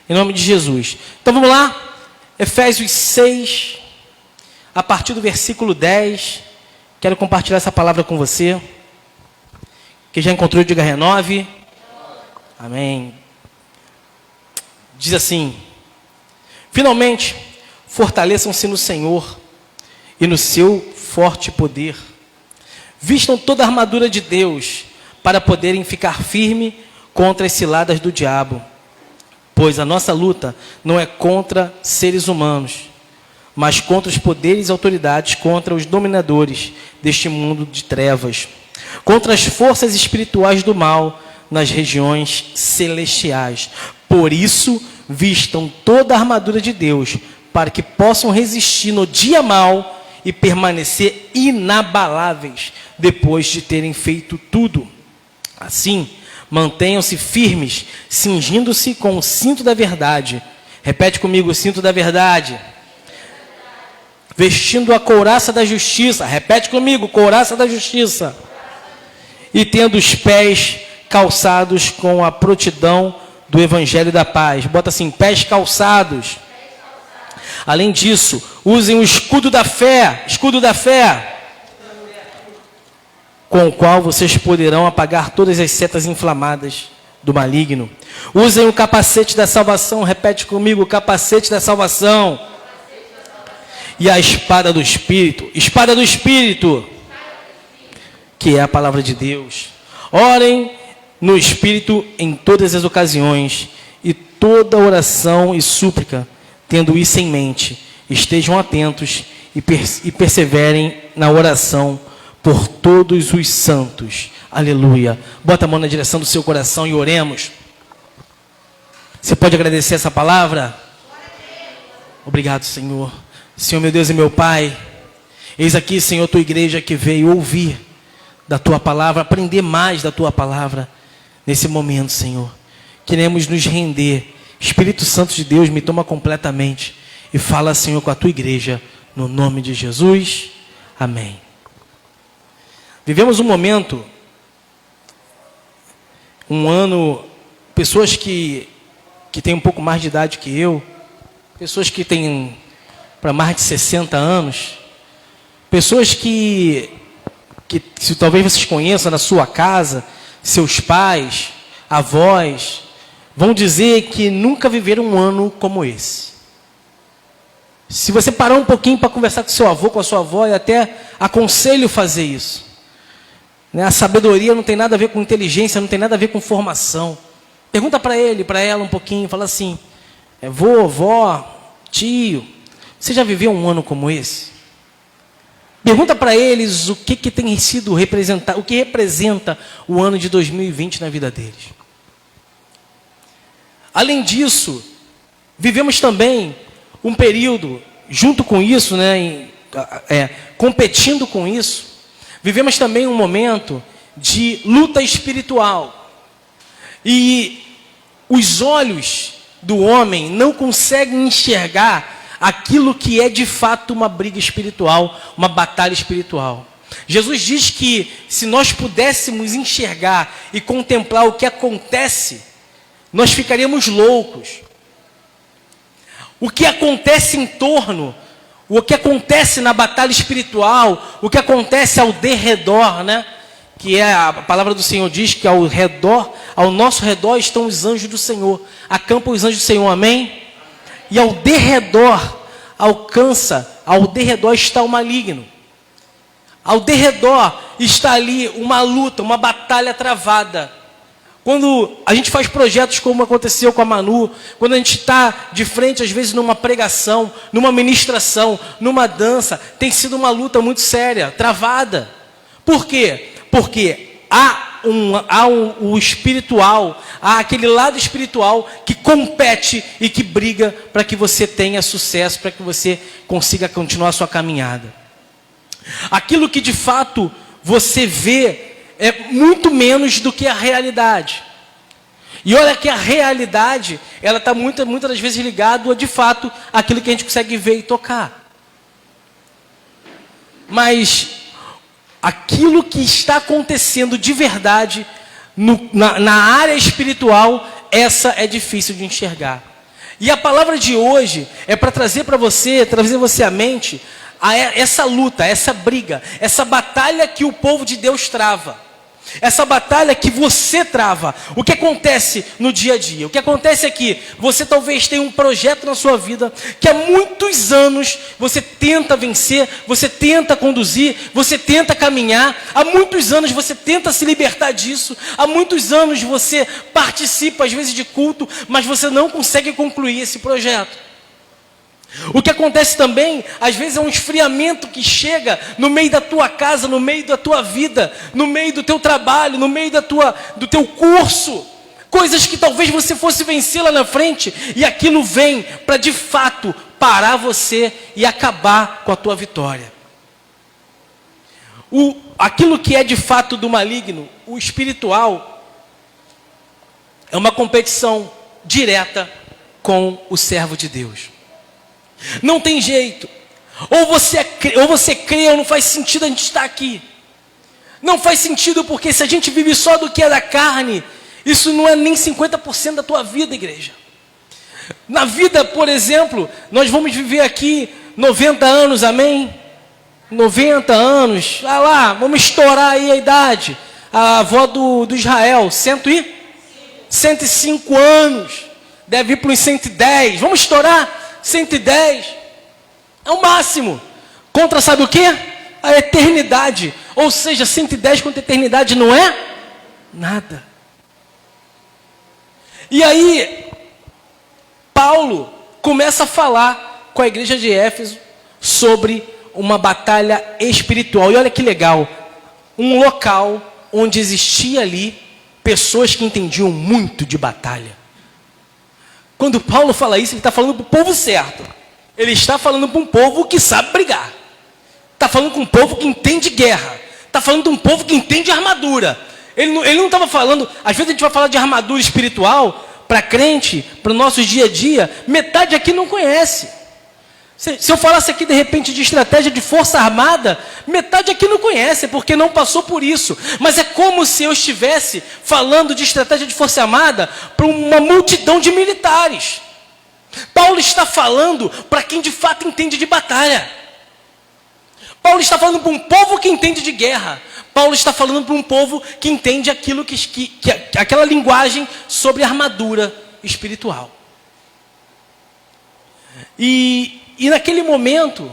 Em nome de Jesus. Então vamos lá. Efésios 6, a partir do versículo 10. Quero compartilhar essa palavra com você. Que já encontrou, diga renove. Amém. Diz assim: finalmente, fortaleçam-se no Senhor e no seu forte poder. Vistam toda a armadura de Deus para poderem ficar firme contra as ciladas do diabo. Pois a nossa luta não é contra seres humanos, mas contra os poderes e autoridades, contra os dominadores deste mundo de trevas, contra as forças espirituais do mal nas regiões celestiais. Por isso, vistam toda a armadura de Deus, para que possam resistir no dia mau e permanecer inabaláveis depois de terem feito tudo. Assim, mantenham-se firmes, cingindo-se com o cinto da verdade. Repete comigo: o cinto da verdade. Vestindo a couraça da justiça. Repete comigo: couraça da justiça. E tendo os pés calçados com a prontidão do evangelho da paz. Bota assim: pés calçados. Além disso, usem o escudo da fé, com o qual vocês poderão apagar todas as setas inflamadas do maligno. Usem o capacete da salvação. Repete comigo: o capacete da salvação. E a espada do Espírito, que é a palavra de Deus. Orem no Espírito em todas as ocasiões, e toda oração e súplica, tendo isso em mente, estejam atentos e perseverem na oração por todos os santos. Aleluia. Bota a mão na direção do seu coração e oremos. Você pode agradecer essa palavra? Obrigado, Senhor. Senhor, meu Deus e meu Pai, eis aqui, Senhor, tua igreja que veio ouvir da tua palavra, aprender mais da tua palavra. Nesse momento, Senhor, queremos nos render. Espírito Santo de Deus, me toma completamente e fala, Senhor, com a tua igreja, no nome de Jesus. Amém. Vivemos um momento, um ano, pessoas que têm um pouco mais de idade que eu, pessoas que têm para mais de 60 anos, pessoas que se talvez vocês conheçam na sua casa, seus pais, avós, vão dizer que nunca viveram um ano como esse. Se você parar um pouquinho para conversar com seu avô, com a sua avó, eu até aconselho fazer isso. A sabedoria não tem nada a ver com inteligência, não tem nada a ver com formação. Pergunta para ele, para ela um pouquinho, fala assim: vovó, tio, você já viveu um ano como esse? Pergunta para eles o que tem sido representar, o que representa o ano de 2020 na vida deles. Além disso, vivemos também um período, junto com isso, competindo com isso, vivemos também um momento de luta espiritual. E os olhos do homem não conseguem enxergar aquilo que é de fato uma briga espiritual, uma batalha espiritual. Jesus diz que se nós pudéssemos enxergar e contemplar o que acontece, nós ficaríamos loucos. O que acontece em torno, o que acontece na batalha espiritual, o que acontece ao derredor, que é a palavra do Senhor diz que ao nosso redor estão os anjos do Senhor, acampam os anjos do Senhor, amém? E ao derredor está o maligno. Ao derredor está ali uma luta, uma batalha travada. Quando a gente faz projetos como aconteceu com a Manu, quando a gente está de frente, às vezes, numa pregação, numa ministração, numa dança, tem sido uma luta muito séria, travada. Por quê? Porque há o espiritual, há aquele lado espiritual que compete e que briga para que você tenha sucesso, para que você consiga continuar a sua caminhada. Aquilo que de fato você vê é muito menos do que a realidade. E olha que a realidade, ela está muitas das vezes ligada a, de fato, aquilo que a gente consegue ver e tocar. Mas aquilo que está acontecendo de verdade na área espiritual, essa é difícil de enxergar. E a palavra de hoje é para trazer você à mente essa luta, essa briga, essa batalha que o povo de Deus trava. Essa batalha que você trava. O que acontece no dia a dia? O que acontece é que você talvez tenha um projeto na sua vida que há muitos anos você tenta vencer, você tenta conduzir, você tenta caminhar. Há muitos anos você tenta se libertar disso. Há muitos anos você participa às vezes de culto, mas você não consegue concluir esse projeto. O que acontece também, às vezes é um esfriamento que chega no meio da tua casa, no meio da tua vida, no meio do teu trabalho, no meio do teu curso. Coisas que talvez você fosse vencer lá na frente, e aquilo vem para de fato parar você e acabar com a tua vitória. Aquilo que é de fato do maligno, o espiritual, é uma competição direta com o servo de Deus. Não tem jeito. Ou você crê ou não faz sentido a gente estar aqui. Não faz sentido porque se a gente vive só do que é da carne, isso não é nem 50% da tua vida, igreja. Na vida, por exemplo, nós vamos viver aqui 90 anos, amém? 90 anos, vamos estourar aí a idade. A avó do Israel, 105 anos, deve ir para uns 110, vamos estourar 110, é o máximo. Contra sabe o quê? A eternidade. Ou seja, 110 contra a eternidade não é nada. E aí, Paulo começa a falar com a igreja de Éfeso sobre uma batalha espiritual. E olha que legal, um local onde existia ali pessoas que entendiam muito de batalha. Quando Paulo fala isso, ele está falando para o povo certo. Ele está falando para um povo que sabe brigar. Está falando com um povo que entende guerra. Está falando de um povo que entende armadura. Ele não estava falando... Às vezes a gente vai falar de armadura espiritual para crente, para o nosso dia a dia. Metade aqui não conhece. Se eu falasse aqui de repente de estratégia de força armada, metade aqui não conhece, porque não passou por isso. Mas é como se eu estivesse falando de estratégia de força armada para uma multidão de militares. Paulo está falando para quem de fato entende de batalha. Paulo está falando para um povo que entende de guerra. Paulo está falando para um povo que entende aquilo aquela linguagem sobre armadura espiritual. E naquele momento,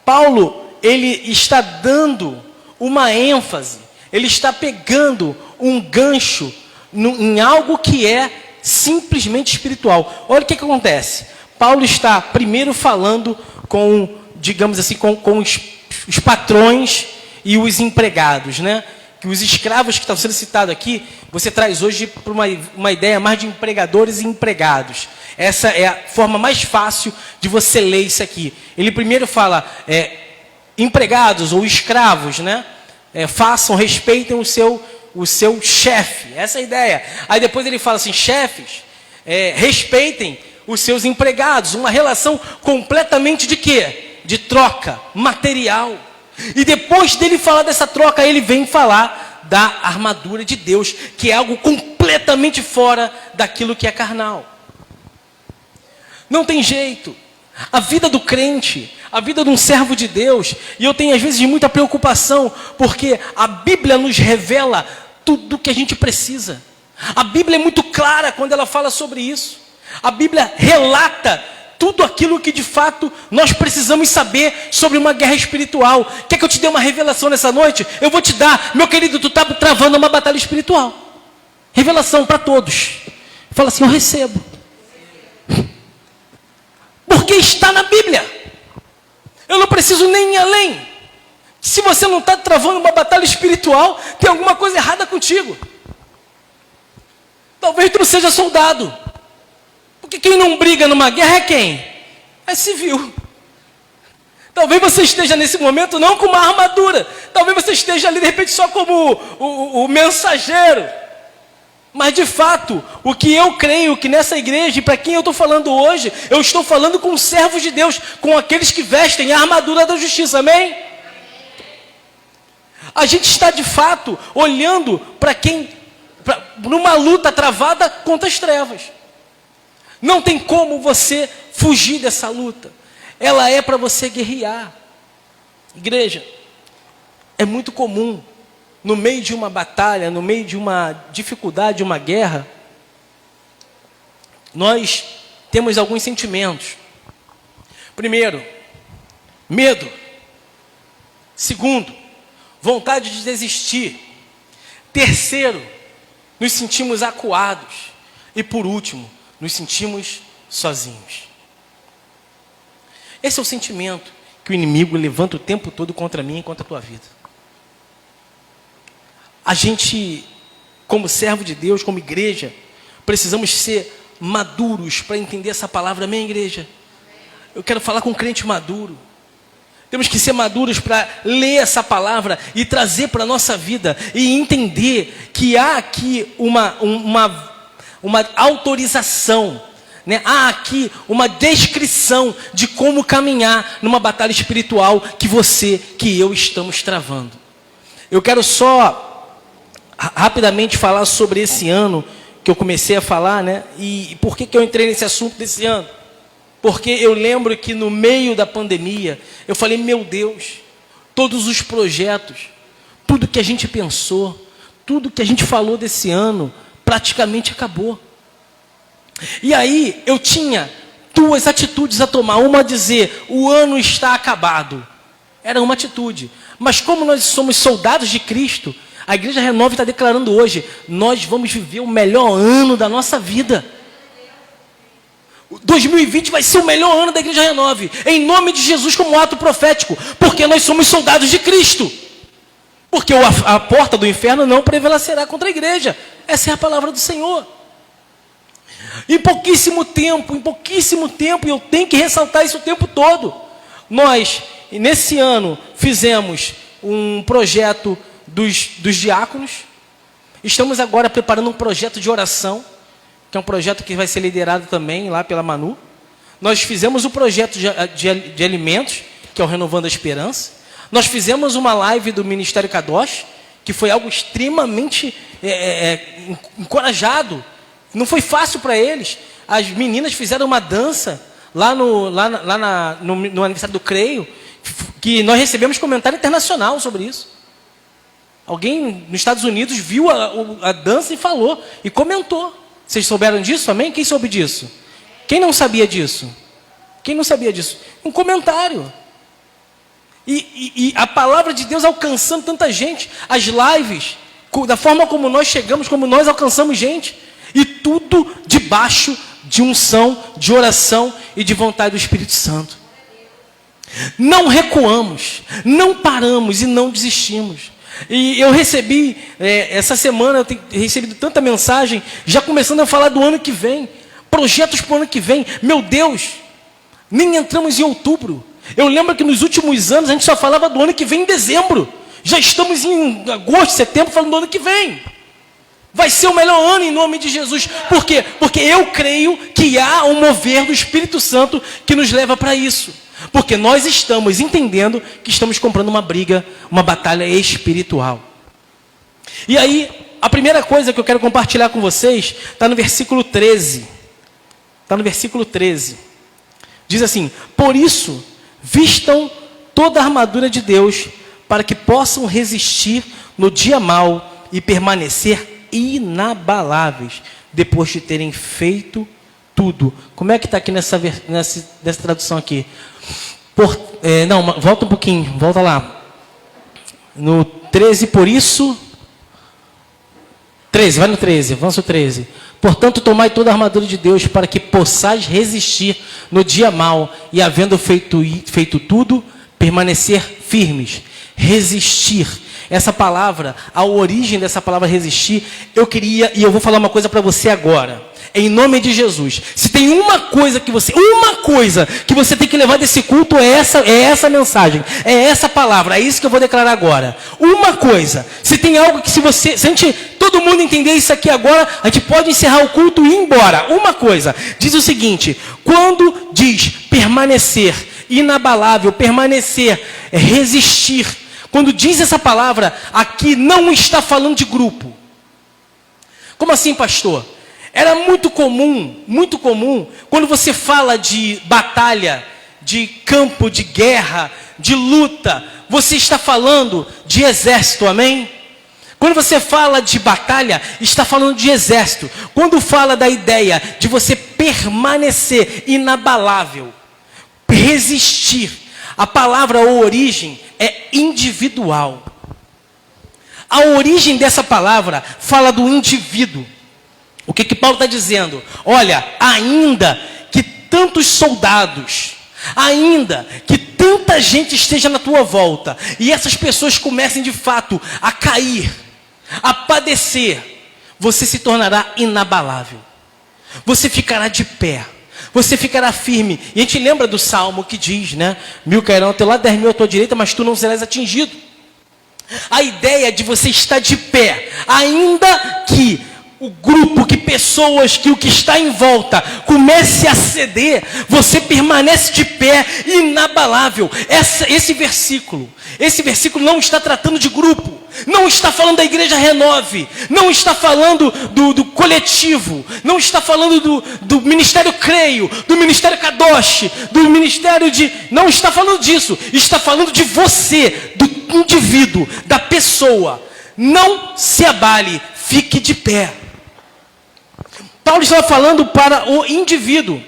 Paulo, ele está dando uma ênfase, ele está pegando um gancho em algo que é simplesmente espiritual. Olha o que acontece. Paulo está primeiro falando com, digamos assim, com os patrões e os empregados, né? Que os escravos que estão sendo citados aqui, você traz hoje para uma ideia mais de empregadores e empregados. Essa é a forma mais fácil de você ler isso aqui. Ele primeiro fala, empregados ou escravos, né? Façam, respeitem o seu chefe. Essa é a ideia. Aí depois ele fala assim, chefes, respeitem os seus empregados. Uma relação completamente de quê? De troca material. E depois dele falar dessa troca, ele vem falar da armadura de Deus, que é algo completamente fora daquilo que é carnal. Não tem jeito. A vida do crente, a vida de um servo de Deus, e eu tenho às vezes muita preocupação, porque a Bíblia nos revela tudo o que a gente precisa. A Bíblia é muito clara quando ela fala sobre isso. A Bíblia relata tudo aquilo que de fato nós precisamos saber sobre uma guerra espiritual. Quer que eu te dê uma revelação nessa noite? Eu vou te dar. Meu querido, tu está travando uma batalha espiritual. Revelação para todos. Fala assim, eu recebo. Porque está na Bíblia. Eu não preciso nem ir além. Se você não está travando uma batalha espiritual, tem alguma coisa errada contigo. Talvez tu não seja soldado. Porque quem não briga numa guerra é quem? É civil. Talvez você esteja nesse momento não com uma armadura. Talvez você esteja ali de repente só como o mensageiro. Mas de fato, o que eu creio que nessa igreja, e para quem eu estou falando hoje, eu estou falando com os servos de Deus, com aqueles que vestem a armadura da justiça, amém? A gente está de fato olhando para numa luta travada contra as trevas. Não tem como você fugir dessa luta. Ela é para você guerrear. Igreja, é muito comum, no meio de uma batalha, no meio de uma dificuldade, de uma guerra, nós temos alguns sentimentos. Primeiro, medo. Segundo, vontade de desistir. Terceiro, nos sentimos acuados. E por último, nos sentimos sozinhos. Esse é o sentimento que o inimigo levanta o tempo todo contra mim e contra a tua vida. A gente, como servo de Deus, como igreja, precisamos ser maduros para entender essa palavra. Amém, igreja? Eu quero falar com um crente maduro. Temos que ser maduros para ler essa palavra e trazer para a nossa vida e entender que há aqui uma autorização, né? Há aqui uma descrição de como caminhar numa batalha espiritual que você, que eu estamos travando. Eu quero só rapidamente falar sobre esse ano que eu comecei a falar, né? E por que eu entrei nesse assunto desse ano? Porque eu lembro que no meio da pandemia, eu falei, meu Deus, todos os projetos, tudo que a gente pensou, tudo que a gente falou desse ano, praticamente acabou. E aí, eu tinha duas atitudes a tomar. Uma a dizer, o ano está acabado. Era uma atitude. Mas como nós somos soldados de Cristo, a Igreja Renove está declarando hoje, nós vamos viver o melhor ano da nossa vida. 2020 vai ser o melhor ano da Igreja Renove, em nome de Jesus, como ato profético, porque nós somos soldados de Cristo. Porque a porta do inferno não prevalecerá contra a igreja. Essa é a palavra do Senhor. Em pouquíssimo tempo, e eu tenho que ressaltar isso o tempo todo, nós, nesse ano, fizemos um projeto dos diáconos. Estamos agora preparando um projeto de oração, que é um projeto que vai ser liderado também lá pela Manu. Nós fizemos o projeto de alimentos, que é o Renovando a Esperança. Nós fizemos uma live do Ministério Kadosh, que foi algo extremamente encorajado. Não foi fácil para eles. As meninas fizeram uma dança lá no aniversário do Creio, que nós recebemos comentário internacional sobre isso. Alguém nos Estados Unidos viu a dança e falou, e comentou. Vocês souberam disso, amém? Quem soube disso? Quem não sabia disso? Quem não sabia disso? Um comentário. E a palavra de Deus alcançando tanta gente. As lives, da forma como nós chegamos, como nós alcançamos gente. E tudo debaixo de unção, de oração e de vontade do Espírito Santo. Não recuamos, não paramos e não desistimos. E eu recebi, essa semana, eu tenho recebido tanta mensagem, já começando a falar do ano que vem, projetos para o ano que vem. Meu Deus, nem entramos em outubro. Eu lembro que nos últimos anos a gente só falava do ano que vem em dezembro. Já estamos em agosto, setembro, falando do ano que vem. Vai ser o melhor ano em nome de Jesus. Por quê? Porque eu creio que há um mover do Espírito Santo que nos leva para isso. Porque nós estamos entendendo que estamos comprando uma briga, uma batalha espiritual. E aí, a primeira coisa que eu quero compartilhar com vocês está no versículo 13. Está no versículo 13. Diz assim: por isso, vistam toda a armadura de Deus, para que possam resistir no dia mau e permanecer inabaláveis, depois de terem feito tudo. Como é que está aqui nessa tradução aqui? Volta um pouquinho, volta lá. No 13, por isso... 13, vai no 13, avança o 13. Portanto, tomai toda a armadura de Deus, para que possais resistir no dia mau, e havendo feito tudo, permanecer firmes. Resistir. Essa palavra, a origem dessa palavra resistir, eu queria, e eu vou falar uma coisa para você agora. Em nome de Jesus. Se tem uma coisa que você tem que levar desse culto, é essa mensagem, é essa palavra, é isso que eu vou declarar agora. Uma coisa, se tem algo que se todo mundo entender isso aqui agora, a gente pode encerrar o culto e ir embora. Uma coisa, diz o seguinte: quando diz permanecer, inabalável, permanecer, resistir, quando diz essa palavra, aqui não está falando de grupo. Como assim, pastor? Era muito comum, quando você fala de batalha, de campo de guerra, de luta, você está falando de exército, amém? Quando você fala de batalha, está falando de exército. Quando fala da ideia de você permanecer inabalável, resistir, a palavra ou origem é individual. A origem dessa palavra fala do indivíduo. O que Paulo está dizendo? Olha, ainda que tantos soldados, ainda que tanta gente esteja na tua volta, e essas pessoas comecem de fato a cair, a padecer, você se tornará inabalável. Você ficará de pé. Você ficará firme. E a gente lembra do Salmo que diz, né? 1000 cairão ao teu lado, 10.000 à tua direita, mas tu não serás atingido. A ideia de você estar de pé, ainda que o grupo, que pessoas, que o que está em volta comece a ceder, você permanece de pé, inabalável. Esse versículo não está tratando de grupo, não está falando da igreja Renove, não está falando do coletivo, não está falando do ministério Creio, do ministério Kadosh, do ministério não está falando disso, está falando de você, do indivíduo, da pessoa. Não se abale, fique de pé. Paulo estava falando para o indivíduo.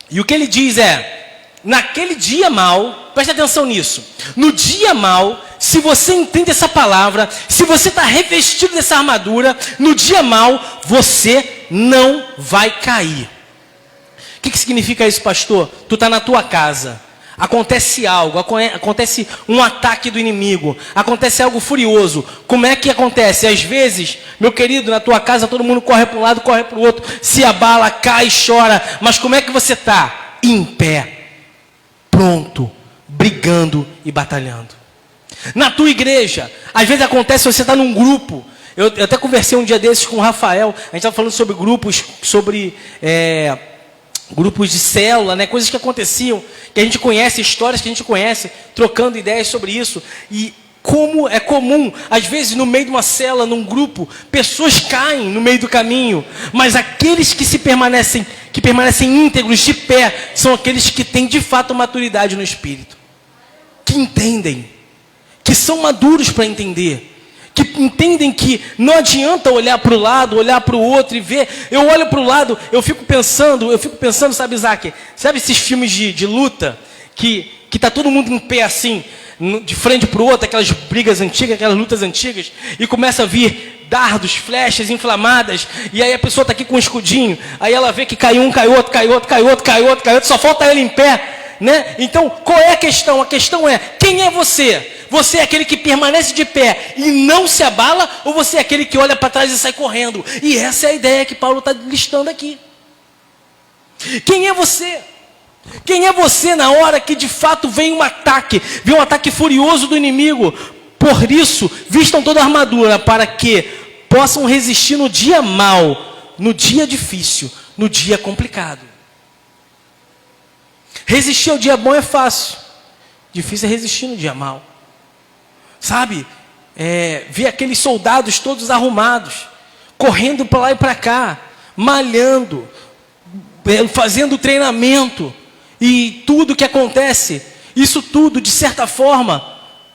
E o que ele diz é, naquele dia mau, preste atenção nisso. No dia mau, se você entende essa palavra, se você está revestido dessa armadura, no dia mau, você não vai cair. O que significa isso, pastor? Tu está na tua casa. Acontece algo, acontece um ataque do inimigo, acontece algo furioso. Como é que acontece? Às vezes, meu querido, na tua casa todo mundo corre para um lado, corre para o outro, se abala, cai, chora. Mas como é que você está? Em pé, pronto, brigando e batalhando. Na tua igreja, às vezes acontece, você está num grupo. Eu até conversei um dia desses com o Rafael, a gente estava falando sobre grupos, sobre grupos de célula, né? Coisas que aconteciam, que a gente conhece, histórias que a gente conhece, trocando ideias sobre isso. E como é comum, às vezes no meio de uma célula, num grupo, pessoas caem no meio do caminho, mas aqueles que permanecem íntegros, de pé, são aqueles que têm de fato maturidade no espírito, que entendem, que são maduros para entender, que entendem que não adianta olhar para o lado, olhar para o outro e ver. Eu olho para o lado, eu fico pensando, sabe, Isaac? Sabe esses filmes de luta, que está todo mundo em pé assim, de frente para o outro, aquelas brigas antigas, aquelas lutas antigas, e começa a vir dardos, flechas inflamadas, e aí a pessoa está aqui com um escudinho, aí ela vê que cai um, cai outro, cai outro, cai outro, cai outro, cai outro, só falta ele em pé, né? Então, qual é a questão? A questão é, quem é você? Você é aquele que permanece de pé e não se abala, ou você é aquele que olha para trás e sai correndo? E essa é a ideia que Paulo está listando aqui. Quem é você? Quem é você na hora que de fato vem um ataque furioso do inimigo? Por isso, vistam toda a armadura para que possam resistir no dia mau, no dia difícil, no dia complicado. Resistir ao dia bom é fácil, difícil é resistir no dia mau. Sabe, ver aqueles soldados todos arrumados, correndo para lá e para cá, malhando, fazendo treinamento, e tudo que acontece, isso tudo, de certa forma,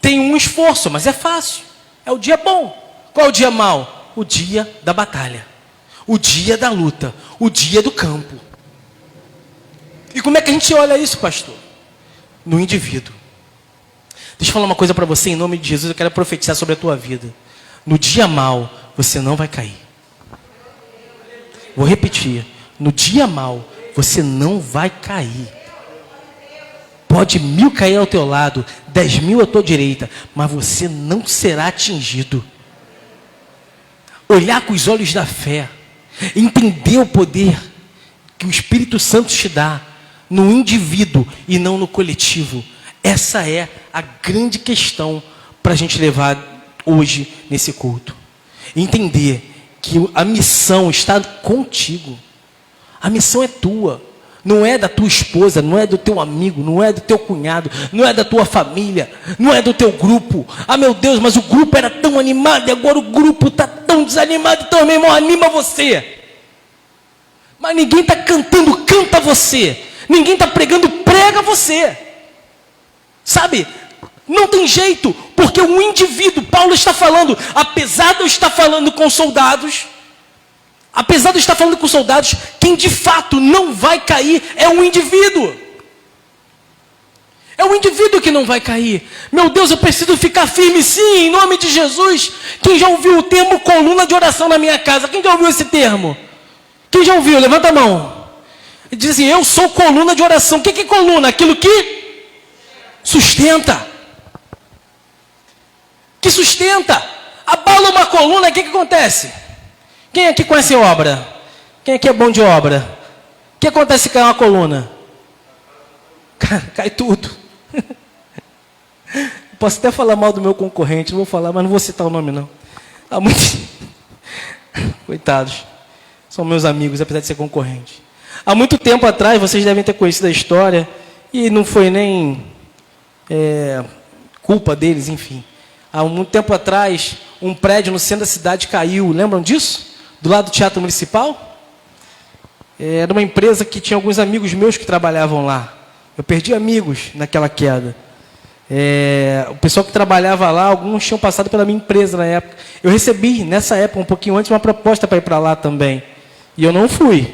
tem um esforço, mas é fácil, é o dia bom. Qual é o dia mau? O dia da batalha, o dia da luta, o dia do campo. E como é que a gente olha isso, pastor? No indivíduo. Deixa eu falar uma coisa para você, em nome de Jesus, eu quero profetizar sobre a tua vida. No dia mau, você não vai cair. Vou repetir. No dia mau, você não vai cair. Pode 1000 cair ao teu lado, 10.000 à tua direita, mas você não será atingido. Olhar com os olhos da fé, entender o poder que o Espírito Santo te dá no indivíduo e não no coletivo. Essa é a grande questão para a gente levar hoje nesse culto. Entender que a missão está contigo. A missão é tua. não é da tua esposa, não é do teu amigo, não é do teu cunhado, não é da tua família, não é do teu grupo. Ah, meu Deus, mas o grupo era tão animado e agora o grupo está tão desanimado. Então, meu irmão, anima você. Mas ninguém está cantando, canta você. Ninguém está pregando, prega você. Sabe? Não tem jeito, porque o indivíduo, Paulo está falando, apesar de eu estar falando com soldados, quem de fato não vai cair é o indivíduo. É o indivíduo que não vai cair. Meu Deus, eu preciso ficar firme, sim, em nome de Jesus. Quem já ouviu o termo coluna de oração na minha casa? Quem já ouviu esse termo? Quem já ouviu? Levanta a mão. Diz assim, eu sou coluna de oração. O que é coluna? Aquilo que sustenta. Que sustenta. Abala uma coluna, o que acontece? Quem aqui conhece obra? Quem aqui é bom de obra? O que acontece se cair uma coluna? Cai tudo. Posso até falar mal do meu concorrente, não vou falar, mas não vou citar o nome não. Há muitos... Coitados. São meus amigos, apesar de ser concorrente. Há muito tempo atrás, vocês devem ter conhecido a história, e não foi nem culpa deles, enfim. Há muito tempo atrás, um prédio no centro da cidade caiu. Lembram disso? Do lado do Teatro Municipal? Era uma empresa que tinha alguns amigos meus que trabalhavam lá. Eu perdi amigos naquela queda. O pessoal que trabalhava lá, alguns tinham passado pela minha empresa na época. Eu recebi, nessa época, um pouquinho antes, uma proposta para ir para lá também. E eu não fui.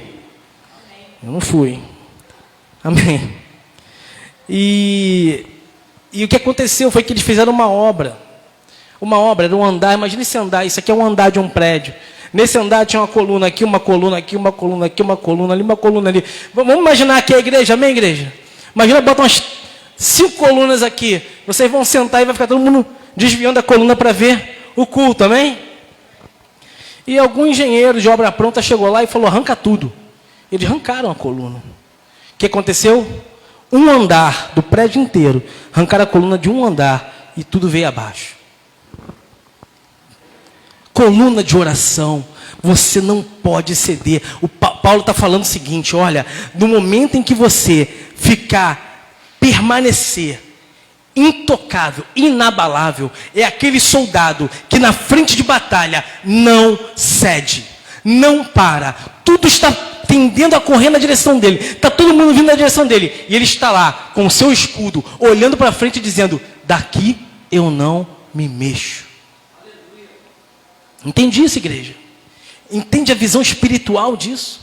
Eu não fui. Amém. E o que aconteceu foi que eles fizeram uma obra. Uma obra, era um andar, imagina esse andar, isso aqui é um andar de um prédio. Nesse andar tinha uma coluna aqui, uma coluna aqui, uma coluna aqui, uma coluna ali, uma coluna ali. Vamos imaginar aqui a igreja, amém, igreja? Imagina, bota umas 5 colunas aqui. Vocês vão sentar e vai ficar todo mundo desviando a coluna para ver o culto, amém? E algum engenheiro de obra pronta chegou lá e falou, arranca tudo. Eles arrancaram a coluna. O que aconteceu? Um andar do prédio inteiro, arrancaram a coluna de um andar e tudo veio abaixo. Coluna de oração, você não pode ceder. O Paulo está falando o seguinte, olha, no momento em que você permanecer intocável, inabalável, é aquele soldado que na frente de batalha não cede, não para, tudo está tendendo a correr na direção dele, está todo mundo vindo na direção dele, e ele está lá com o seu escudo, olhando para frente e dizendo, daqui eu não me mexo. Entende isso, igreja? Entende a visão espiritual disso?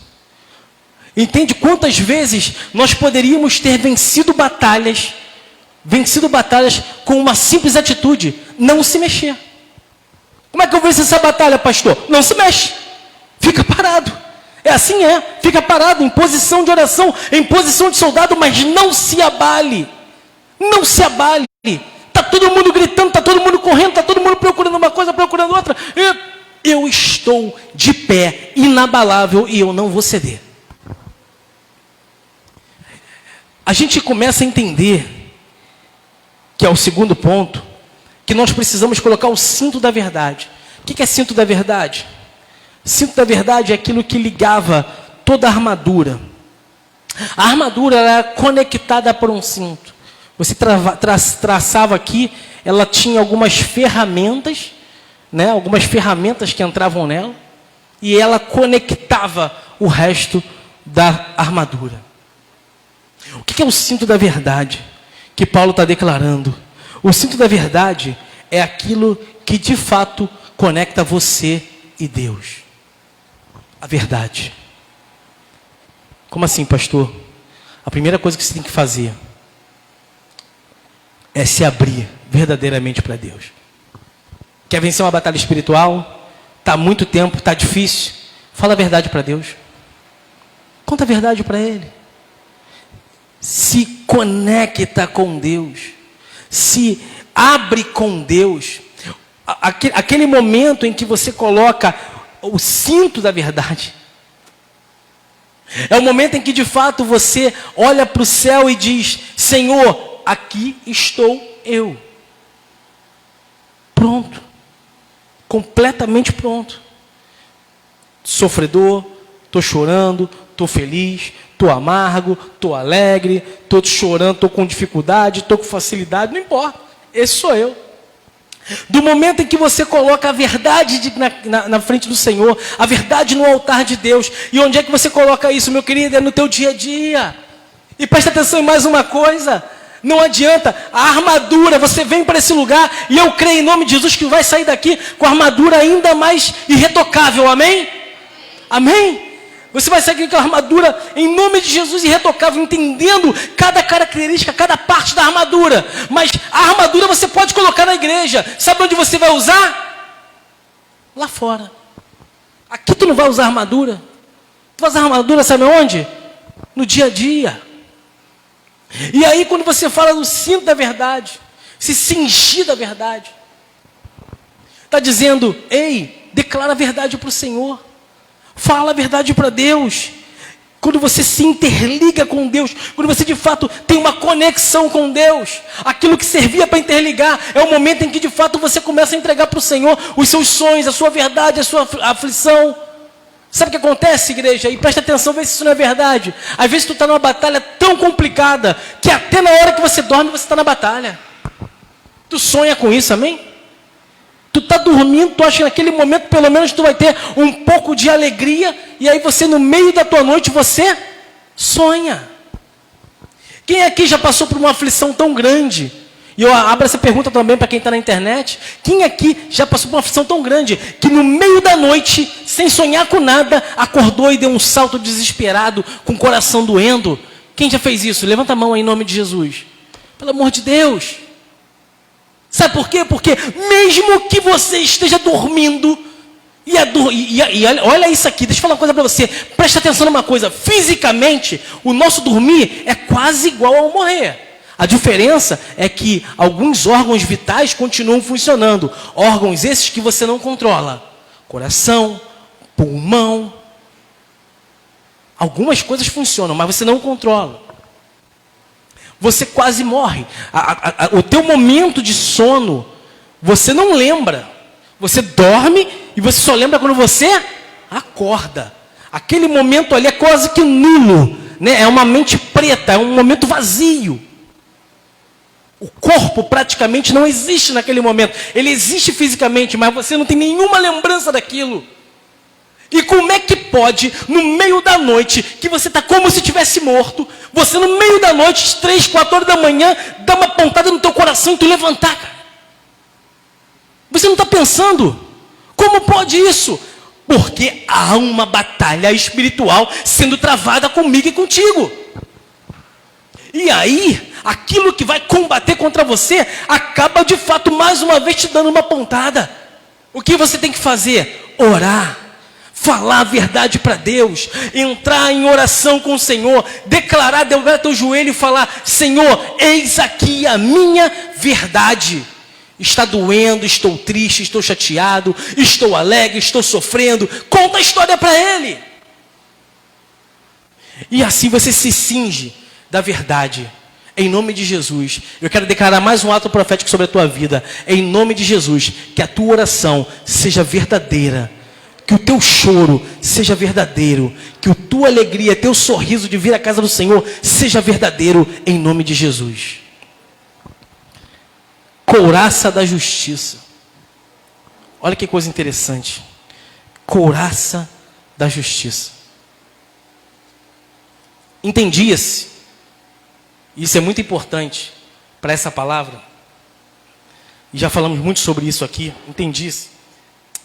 Entende quantas vezes nós poderíamos ter vencido batalhas com uma simples atitude, não se mexer. Como é que eu venço essa batalha, pastor? Não se mexe, fica parado. Fica parado, em posição de oração, em posição de soldado, mas não se abale. Não se abale. Está todo mundo gritando, está todo mundo correndo, está todo mundo procurando uma coisa, procurando outra. Eu estou de pé, inabalável, e eu não vou ceder. A gente começa a entender, que é o segundo ponto, que nós precisamos colocar o cinto da verdade. O que é cinto da verdade? Cinto da verdade é aquilo que ligava toda a armadura. A armadura era conectada por um cinto. Você traçava aqui, ela tinha algumas ferramentas, algumas ferramentas que entravam nela, e ela conectava o resto da armadura. O que é o cinto da verdade que Paulo está declarando? O cinto da verdade é aquilo que de fato conecta você e Deus. A verdade. Como assim, pastor? A primeira coisa que você tem que fazer é se abrir verdadeiramente para Deus. Quer vencer uma batalha espiritual? Está há muito tempo, está difícil. Fala a verdade para Deus. Conta a verdade para Ele. Se conecta com Deus. Se abre com Deus. Aquele momento em que você coloca o cinto da verdade. É o momento em que de fato você olha para o céu e diz, Senhor, aqui estou eu. Pronto. Completamente pronto. Sofredor, Estou chorando, estou feliz, estou amargo, estou alegre, estou chorando, estou com dificuldade, estou com facilidade, não importa. Esse sou eu. Do momento em que você coloca a verdade na frente do Senhor, a verdade no altar de Deus, e onde é que você coloca isso, meu querido? É no teu dia a dia. E presta atenção em mais uma coisa, não adianta, a armadura, você vem para esse lugar, e eu creio em nome de Jesus que vai sair daqui com a armadura ainda mais irretocável, amém? Amém? Você vai sair com a armadura em nome de Jesus irretocável, entendendo cada característica, cada parte da armadura. Mas a armadura você pode colocar na igreja. Sabe onde você vai usar? Lá fora. Aqui tu não vai usar armadura. Tu vai usar armadura, sabe onde? No dia a dia. E aí quando você fala do cinto da verdade, se cingir da verdade, está dizendo, ei, declara a verdade para o Senhor. Fala a verdade para Deus. Quando você se interliga com Deus, quando você de fato tem uma conexão com Deus, aquilo que servia para interligar, é o momento em que de fato você começa a entregar para o Senhor os seus sonhos, a sua verdade, a sua aflição. Sabe o que acontece, igreja? E presta atenção, vê se isso não é verdade. Às vezes tu está numa batalha tão complicada, que até na hora que você dorme, você está na batalha. Tu sonha com isso, amém? Tu está dormindo, tu acha que naquele momento pelo menos tu vai ter um pouco de alegria, e aí você no meio da tua noite você sonha. Quem aqui já passou por uma aflição tão grande? E eu abro essa pergunta também para quem está na internet. Quem aqui já passou por uma aflição tão grande, que no meio da noite, sem sonhar com nada, acordou e deu um salto desesperado, com o coração doendo? Quem já fez isso? Levanta a mão aí em nome de Jesus. Pelo amor de Deus. Sabe por quê? Porque mesmo que você esteja dormindo, e olha isso aqui, deixa eu falar uma coisa para você, presta atenção numa coisa, fisicamente, o nosso dormir é quase igual ao morrer. A diferença é que alguns órgãos vitais continuam funcionando, órgãos esses que você não controla, coração, pulmão, algumas coisas funcionam, mas você não controla. Você quase morre. O teu momento de sono, você não lembra. Você dorme e você só lembra quando você acorda. Aquele momento ali é quase que nulo, né? É uma mente preta, é um momento vazio. O corpo praticamente não existe naquele momento. Ele existe fisicamente, mas você não tem nenhuma lembrança daquilo. E como é que pode, no meio da noite, que você está como se estivesse morto, você no meio da noite, 3, 4 horas da manhã, dá uma pontada no teu coração e tu levantar, cara? Você não está pensando? Como pode isso? Porque há uma batalha espiritual sendo travada comigo e contigo. E aí, aquilo que vai combater contra você, acaba de fato, mais uma vez, te dando uma pontada. O que você tem que fazer? Orar. Falar a verdade para Deus, entrar em oração com o Senhor, declarar, dobrar teu joelho e falar, Senhor, eis aqui a minha verdade. Está doendo, estou triste, estou chateado, estou alegre, estou sofrendo. Conta a história para Ele. E assim você se cinge da verdade. Em nome de Jesus, eu quero declarar mais um ato profético sobre a tua vida. Em nome de Jesus, que a tua oração seja verdadeira. Que o teu choro seja verdadeiro. Que a tua alegria, teu sorriso de vir à casa do Senhor seja verdadeiro em nome de Jesus. Couraça da justiça. Olha que coisa interessante. Couraça da justiça. Entendia-se, isso é muito importante para essa palavra, e já falamos muito sobre isso aqui, entendia-se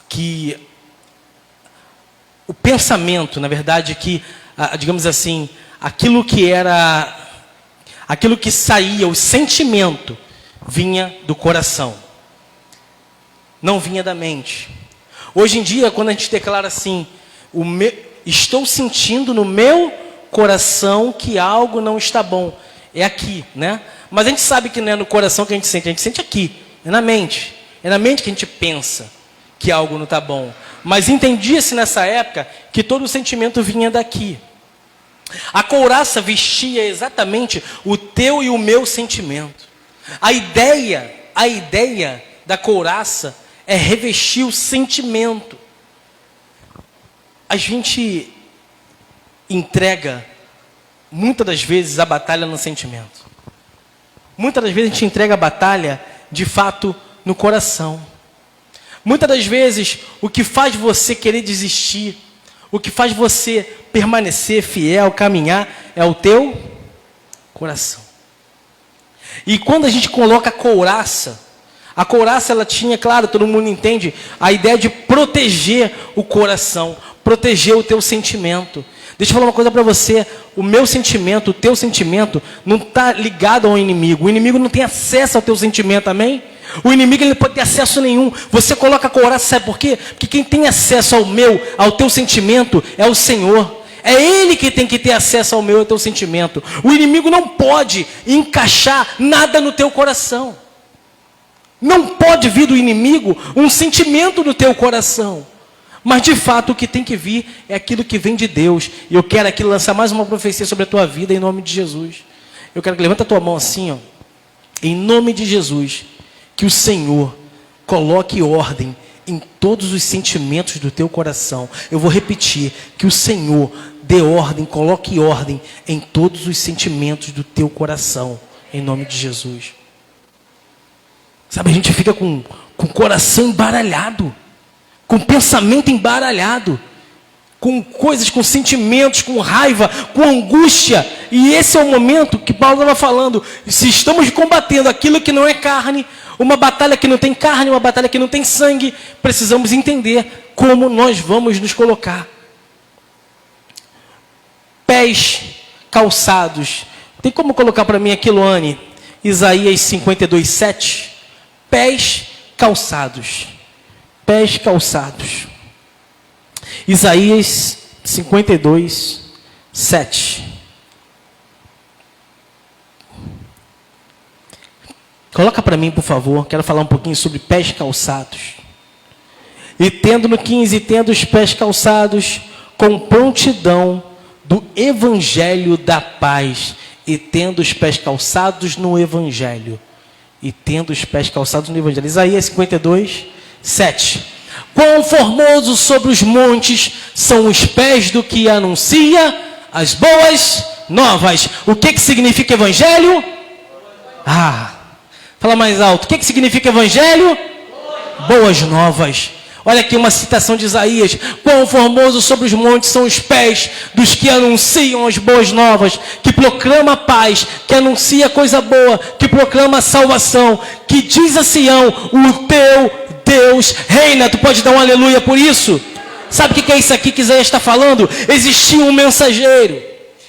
que o pensamento, na verdade, que, digamos assim, aquilo que saía, o sentimento, vinha do coração, não vinha da mente. Hoje em dia, quando a gente declara assim, estou sentindo no meu coração que algo não está bom, é aqui, né? Mas a gente sabe que não é no coração que a gente sente aqui, é na mente que a gente pensa que algo não está bom. Mas entendia-se nessa época que todo o sentimento vinha daqui. A couraça vestia exatamente o teu e o meu sentimento. A ideia da couraça é revestir o sentimento. A gente entrega, muitas das vezes, a batalha no sentimento. Muitas das vezes a gente entrega a batalha, de fato, no coração. Muitas das vezes, o que faz você querer desistir, o que faz você permanecer fiel, caminhar, é o teu coração. E quando a gente coloca a couraça ela tinha, claro, todo mundo entende, a ideia de proteger o coração, proteger o teu sentimento. Deixa eu falar uma coisa para você, o meu sentimento, o teu sentimento, não está ligado ao inimigo. O inimigo não tem acesso ao teu sentimento, amém? O inimigo ele não pode ter acesso nenhum. Você coloca a couraça, sabe por quê? Porque quem tem acesso ao teu sentimento, é o Senhor. É Ele que tem que ter acesso ao meu e ao teu sentimento. O inimigo não pode encaixar nada no teu coração. Não pode vir do inimigo um sentimento no teu coração. Mas de fato o que tem que vir é aquilo que vem de Deus. E eu quero aqui lançar mais uma profecia sobre a tua vida em nome de Jesus. Eu quero que levanta a tua mão assim, ó. Em nome de Jesus. Que o Senhor coloque ordem em todos os sentimentos do teu coração. Eu vou repetir. Que o Senhor dê ordem, coloque ordem em todos os sentimentos do teu coração. Em nome de Jesus. Sabe, a gente fica com o coração embaralhado. Com pensamento embaralhado. Com coisas, com sentimentos, com raiva, com angústia. E esse é o momento que Paulo estava falando. Se estamos combatendo aquilo que não é carne, uma batalha que não tem carne, uma batalha que não tem sangue, precisamos entender como nós vamos nos colocar. Pés calçados. Tem como colocar para mim aqui, Luane? Isaías 52, 7. Pés calçados. Pés calçados. Isaías 52, 7. Coloca para mim, por favor. Quero falar um pouquinho sobre pés calçados. E tendo no 15, tendo os pés calçados com prontidão do evangelho da paz. E tendo os pés calçados no evangelho. E tendo os pés calçados no evangelho. Isaías 52, 7. Quão formoso sobre os montes são os pés do que anuncia as boas novas. O que significa evangelho? Fala mais alto. O que significa evangelho? Boas novas. Olha aqui uma citação de Isaías. Quão formoso sobre os montes são os pés dos que anunciam as boas novas, que proclama a paz, que anuncia coisa boa, que proclama a salvação, que diz a Sião, o teu Deus reina. Tu pode dar um aleluia por isso? Sabe o que é isso aqui que Isaías está falando? Existia um mensageiro,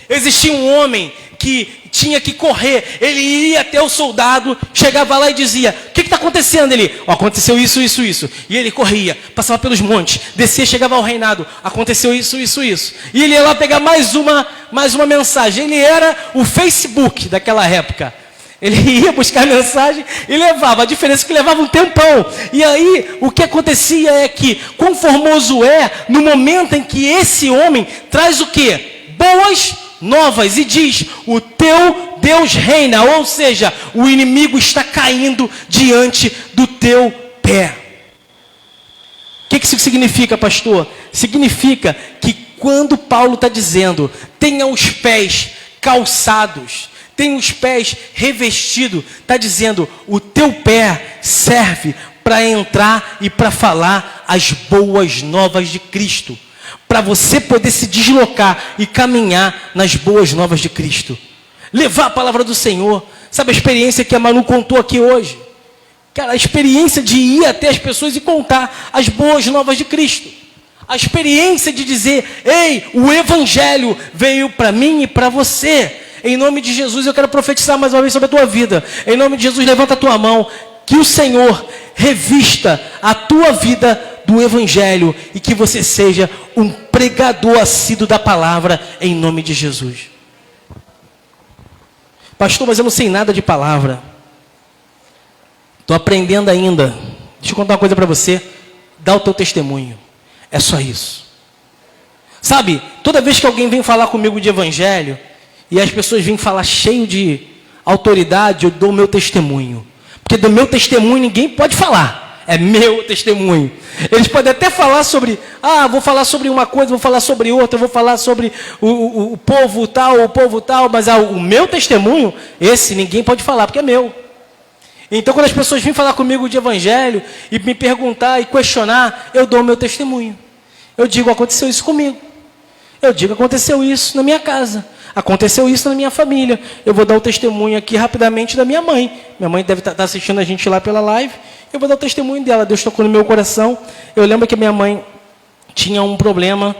existia um homem que tinha que correr. Ele ia até o soldado, chegava lá e dizia: o que está acontecendo? Ele: aconteceu isso, isso, isso. E ele corria, passava pelos montes, descia, chegava ao reinado, aconteceu isso, isso, isso. E ele ia lá pegar mais uma mensagem. Ele era o Facebook daquela época. Ele ia buscar a mensagem e levava. A diferença é que levava um tempão. E aí, o que acontecia é que, quão formoso é no momento em que esse homem traz o quê? Boas novas. E diz: o teu Deus reina. Ou seja, o inimigo está caindo diante do teu pé. O que isso significa, pastor? Significa que quando Paulo está dizendo, tenha os pés calçados, tem os pés revestidos, está dizendo, o teu pé serve para entrar e para falar as boas novas de Cristo. Para você poder se deslocar e caminhar nas boas novas de Cristo. Levar a palavra do Senhor. Sabe a experiência que a Manu contou aqui hoje? Cara, a experiência de ir até as pessoas e contar as boas novas de Cristo. A experiência de dizer, ei, o Evangelho veio para mim e para você. Em nome de Jesus, eu quero profetizar mais uma vez sobre a tua vida. Em nome de Jesus, levanta a tua mão. Que o Senhor revista a tua vida do Evangelho e que você seja um pregador assíduo da palavra em nome de Jesus. Pastor, mas eu não sei nada de palavra. Estou aprendendo ainda. Deixa eu contar uma coisa para você. Dá o teu testemunho. É só isso. Sabe, toda vez que alguém vem falar comigo de Evangelho, e as pessoas vêm falar cheio de autoridade, eu dou o meu testemunho. Porque do meu testemunho ninguém pode falar. é meu testemunho. Eles podem até falar sobre, vou falar sobre uma coisa, vou falar sobre outra, vou falar sobre o povo tal, mas o meu testemunho, esse ninguém pode falar, porque é meu. Então, quando as pessoas vêm falar comigo de evangelho e me perguntar e questionar, eu dou o meu testemunho. Eu digo, aconteceu isso comigo. Eu digo, aconteceu isso na minha casa. Aconteceu isso na minha família. Eu vou dar o testemunho aqui rapidamente da minha mãe. Minha mãe deve estar assistindo a gente lá pela live. Eu vou dar o testemunho dela. Deus tocou no meu coração. Eu lembro que a minha mãe tinha um problema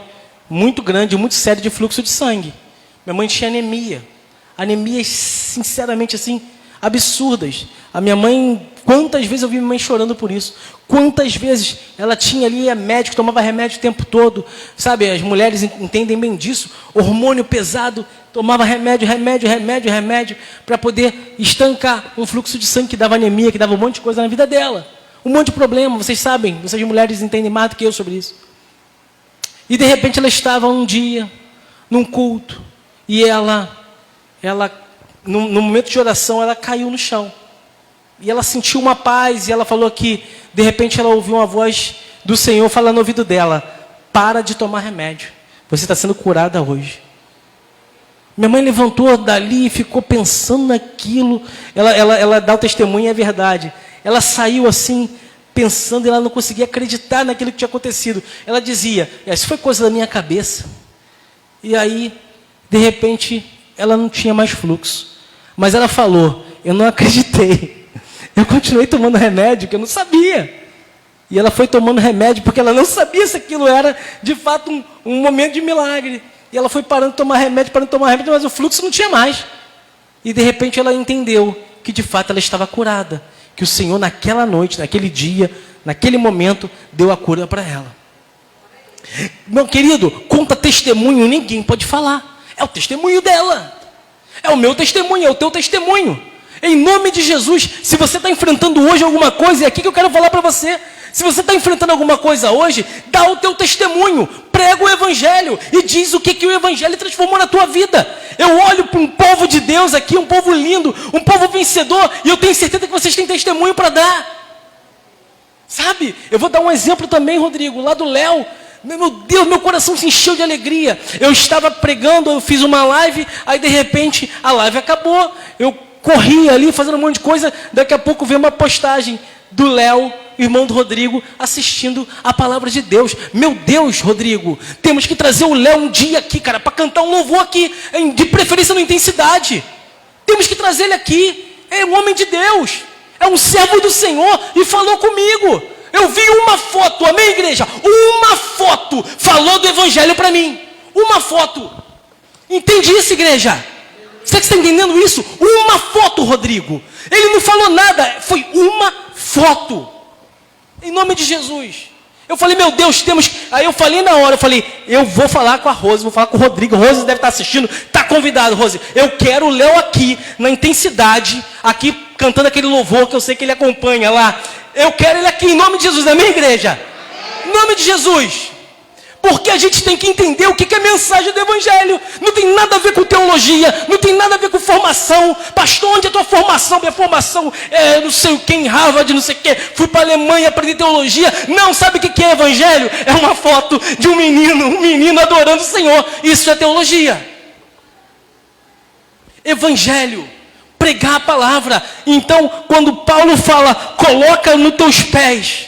muito grande, muito sério de fluxo de sangue. Minha mãe tinha anemia. Anemias, sinceramente, assim, absurdas. A minha mãe, quantas vezes eu vi minha mãe chorando por isso? Quantas vezes ela tinha ali, médico, tomava remédio o tempo todo. Sabe, as mulheres entendem bem disso. Hormônio pesado, tomava remédio, para poder estancar um fluxo de sangue que dava anemia, que dava um monte de coisa na vida dela. Um monte de problema, vocês sabem, vocês mulheres entendem mais do que eu sobre isso. E de repente ela estava um dia, num culto, e ela no momento de oração, ela caiu no chão. E ela sentiu uma paz, e ela falou que, de repente, ela ouviu uma voz do Senhor falando no ouvido dela, para de tomar remédio, você está sendo curada hoje. Minha mãe levantou dali e ficou pensando naquilo, ela dá o testemunho, é verdade. Ela saiu assim, pensando, e ela não conseguia acreditar naquilo que tinha acontecido. Ela dizia, isso foi coisa da minha cabeça. E aí, de repente, ela não tinha mais fluxo. Mas ela falou, eu não acreditei. Eu continuei tomando remédio, que eu não sabia. E ela foi tomando remédio, porque ela não sabia se aquilo era, de fato, um momento de milagre. E ela foi parando de tomar remédio, mas o fluxo não tinha mais. E, de repente, ela entendeu que, de fato, ela estava curada. Que o Senhor, naquela noite, naquele dia, naquele momento, deu a cura para ela. Meu querido, conta testemunho, ninguém pode falar. É o testemunho dela. É o meu testemunho, é o teu testemunho. Em nome de Jesus, se você está enfrentando hoje alguma coisa, é aqui que eu quero falar para você. Se você está enfrentando alguma coisa hoje, dá o teu testemunho, prega o Evangelho e diz o que o Evangelho transformou na tua vida. Eu olho para um povo de Deus aqui, um povo lindo, um povo vencedor, e eu tenho certeza que vocês têm testemunho para dar. Sabe? Eu vou dar um exemplo também, Rodrigo, lá do Léo. Meu Deus, meu coração se encheu de alegria. Eu estava pregando, eu fiz uma live, aí de repente a live acabou. Eu corri ali fazendo um monte de coisa, daqui a pouco veio uma postagem do Léo, irmão do Rodrigo, assistindo a palavra de Deus. Meu Deus, Rodrigo, temos que trazer o Léo um dia aqui, cara, para cantar um louvor aqui, de preferência na intensidade. Temos que trazer ele aqui. É um homem de Deus, é um servo do Senhor e falou comigo. Eu vi uma foto, amém, igreja? Uma foto falou do Evangelho para mim. Uma foto. Entende isso, igreja? Você que está entendendo isso? Uma foto, Rodrigo. Ele não falou nada, foi uma foto. Em nome de Jesus. Eu falei, meu Deus, temos... Aí eu falei na hora, eu vou falar com a Rose, vou falar com o Rodrigo. Rose deve estar assistindo, está convidado, Rose. Eu quero o Léo aqui, na intensidade, aqui cantando aquele louvor que eu sei que ele acompanha lá. Eu quero ele aqui, em nome de Jesus, amém, igreja? Em nome de Jesus. Porque a gente tem que entender o que é a mensagem do Evangelho. Não tem nada a ver com teologia, não tem nada a ver com formação. Pastor, onde é a tua formação? Minha formação é não sei o que, em Harvard, não sei o que. Fui para a Alemanha aprender teologia. Não, sabe o que é Evangelho? É uma foto de um menino adorando o Senhor. Isso é teologia. Evangelho, pregar a palavra. Então, quando Paulo fala, coloca nos teus pés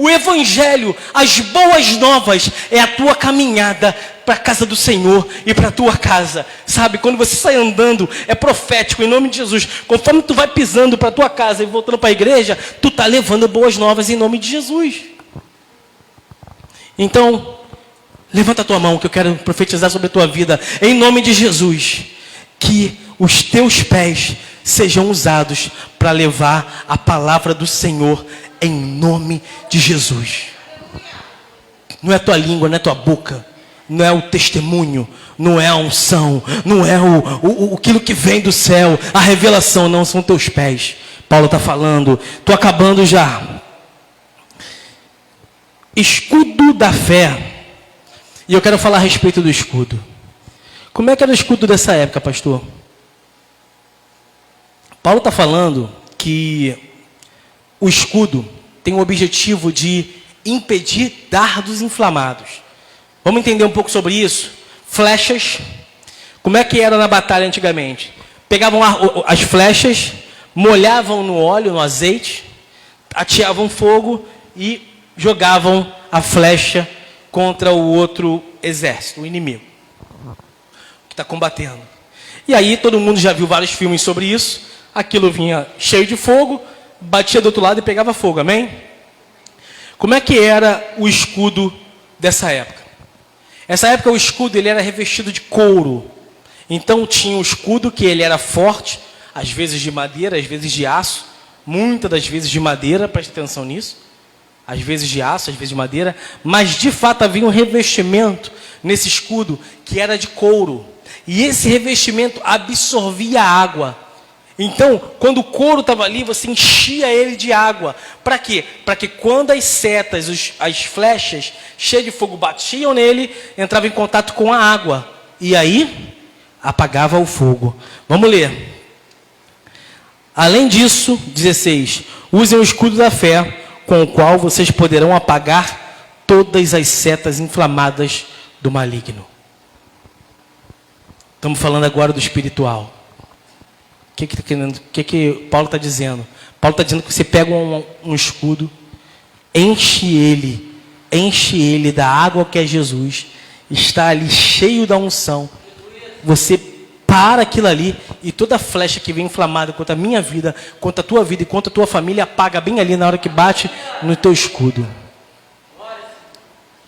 o Evangelho, as boas novas, é a tua caminhada para a casa do Senhor e para a tua casa. Sabe, quando você sai andando, é profético, em nome de Jesus. Conforme tu vai pisando para a tua casa e voltando para a igreja, tu está levando boas novas em nome de Jesus. Então, levanta a tua mão que eu quero profetizar sobre a tua vida. Em nome de Jesus, que os teus pés sejam usados para levar a palavra do Senhor em nome de Jesus. Não é a tua língua, não é a tua boca, não é o testemunho, não é a unção, não é aquilo que vem do céu, a revelação, não, são teus pés. Paulo está falando, estou acabando já. Escudo da fé. E eu quero falar a respeito do escudo. Como é que era o escudo dessa época, pastor? Paulo está falando que o escudo tem o objetivo de impedir dardos inflamados. Vamos entender um pouco sobre isso? Flechas. Como é que era na batalha antigamente? Pegavam as flechas, molhavam no óleo, no azeite, ateavam fogo e jogavam a flecha contra o outro exército, o inimigo, que está combatendo. E aí todo mundo já viu vários filmes sobre isso. Aquilo vinha cheio de fogo, batia do outro lado e pegava fogo, amém? Como é que era o escudo dessa época? Essa época o escudo ele era revestido de couro. Então tinha o escudo que ele era forte, às vezes de madeira, às vezes de aço, muitas das vezes de madeira, preste atenção nisso, às vezes de aço, às vezes de madeira, mas de fato havia um revestimento nesse escudo que era de couro, e esse revestimento absorvia a água. Então, quando o couro estava ali, você enchia ele de água. Para quê? Para que quando as setas, as flechas cheias de fogo batiam nele, entrava em contato com a água, e aí apagava o fogo. Vamos ler. Além disso, 16, usem o escudo da fé, com o qual vocês poderão apagar todas as setas inflamadas do maligno. Estamos falando agora do espiritual. O que Paulo está dizendo? Paulo está dizendo que você pega um escudo, enche ele da água que é Jesus, está ali cheio da unção, você para aquilo ali e toda flecha que vem inflamada contra a minha vida, contra a tua vida e contra a tua família, apaga bem ali na hora que bate no teu escudo.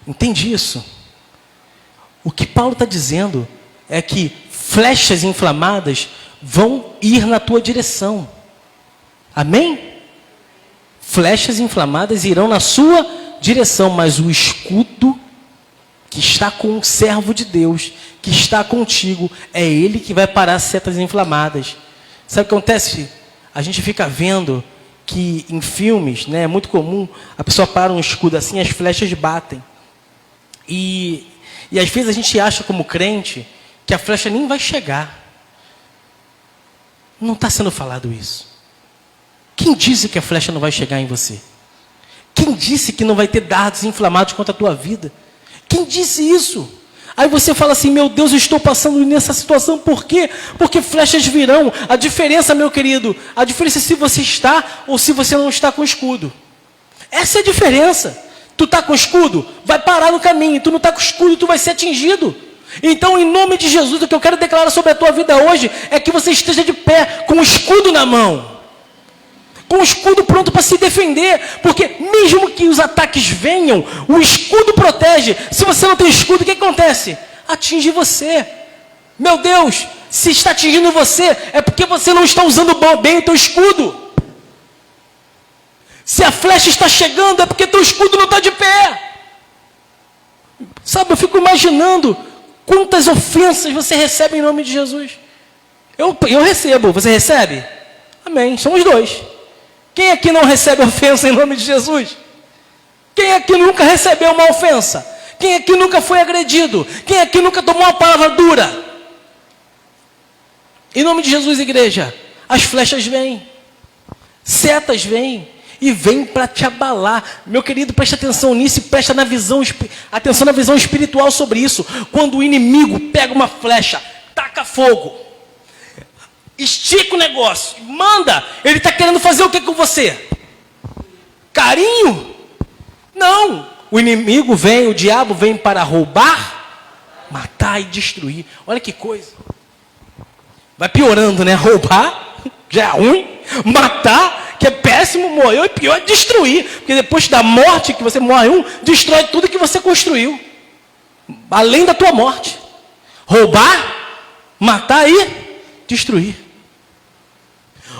Entende isso? O que Paulo está dizendo é que flechas inflamadas vão ir na tua direção. Amém? Flechas inflamadas irão na sua direção, mas o escudo que está com o servo de Deus, que está contigo, é ele que vai parar as setas inflamadas. Sabe o que acontece? A gente fica vendo que em filmes, né, é muito comum, a pessoa para um escudo assim, as flechas batem. E às vezes a gente acha como crente que a flecha nem vai chegar. Não está sendo falado isso. Quem disse que a flecha não vai chegar em você? Quem disse que não vai ter dardos inflamados contra a tua vida? Quem disse isso? Aí você fala assim, meu Deus, eu estou passando nessa situação, por quê? Porque flechas virão. A diferença, meu querido, a diferença é se você está ou se você não está com escudo. Essa é a diferença. Tu está com escudo, vai parar no caminho. Tu não está com escudo, tu vai ser atingido. Então, em nome de Jesus, o que eu quero declarar sobre a tua vida hoje é que você esteja de pé, com o escudo na mão. Com o escudo pronto para se defender, porque mesmo que os ataques venham, o escudo protege. Se você não tem escudo, o que acontece? Atinge você. Meu Deus, se está atingindo você, é porque você não está usando bem o teu escudo. Se a flecha está chegando, é porque teu escudo não está de pé. Sabe, eu fico imaginando quantas ofensas você recebe em nome de Jesus. Eu recebo, você recebe? Amém, somos dois. Quem aqui não recebe ofensa em nome de Jesus? Quem aqui nunca recebeu uma ofensa? Quem aqui nunca foi agredido? Quem aqui nunca tomou uma palavra dura? Em nome de Jesus, igreja, as flechas vêm, setas vêm, e vêm para te abalar. Meu querido, preste atenção nisso e preste atenção na visão espiritual sobre isso. Quando o inimigo pega uma flecha, taca fogo, estica o negócio, manda. Ele está querendo fazer o que com você? Carinho? Não. O inimigo vem, o diabo vem para roubar, matar e destruir. Olha que coisa. Vai piorando, né? Roubar, já é ruim. Matar, que é péssimo, morreu. E pior é destruir. Porque depois da morte, que você morre destrói tudo que você construiu. Além da tua morte. Roubar, matar e destruir.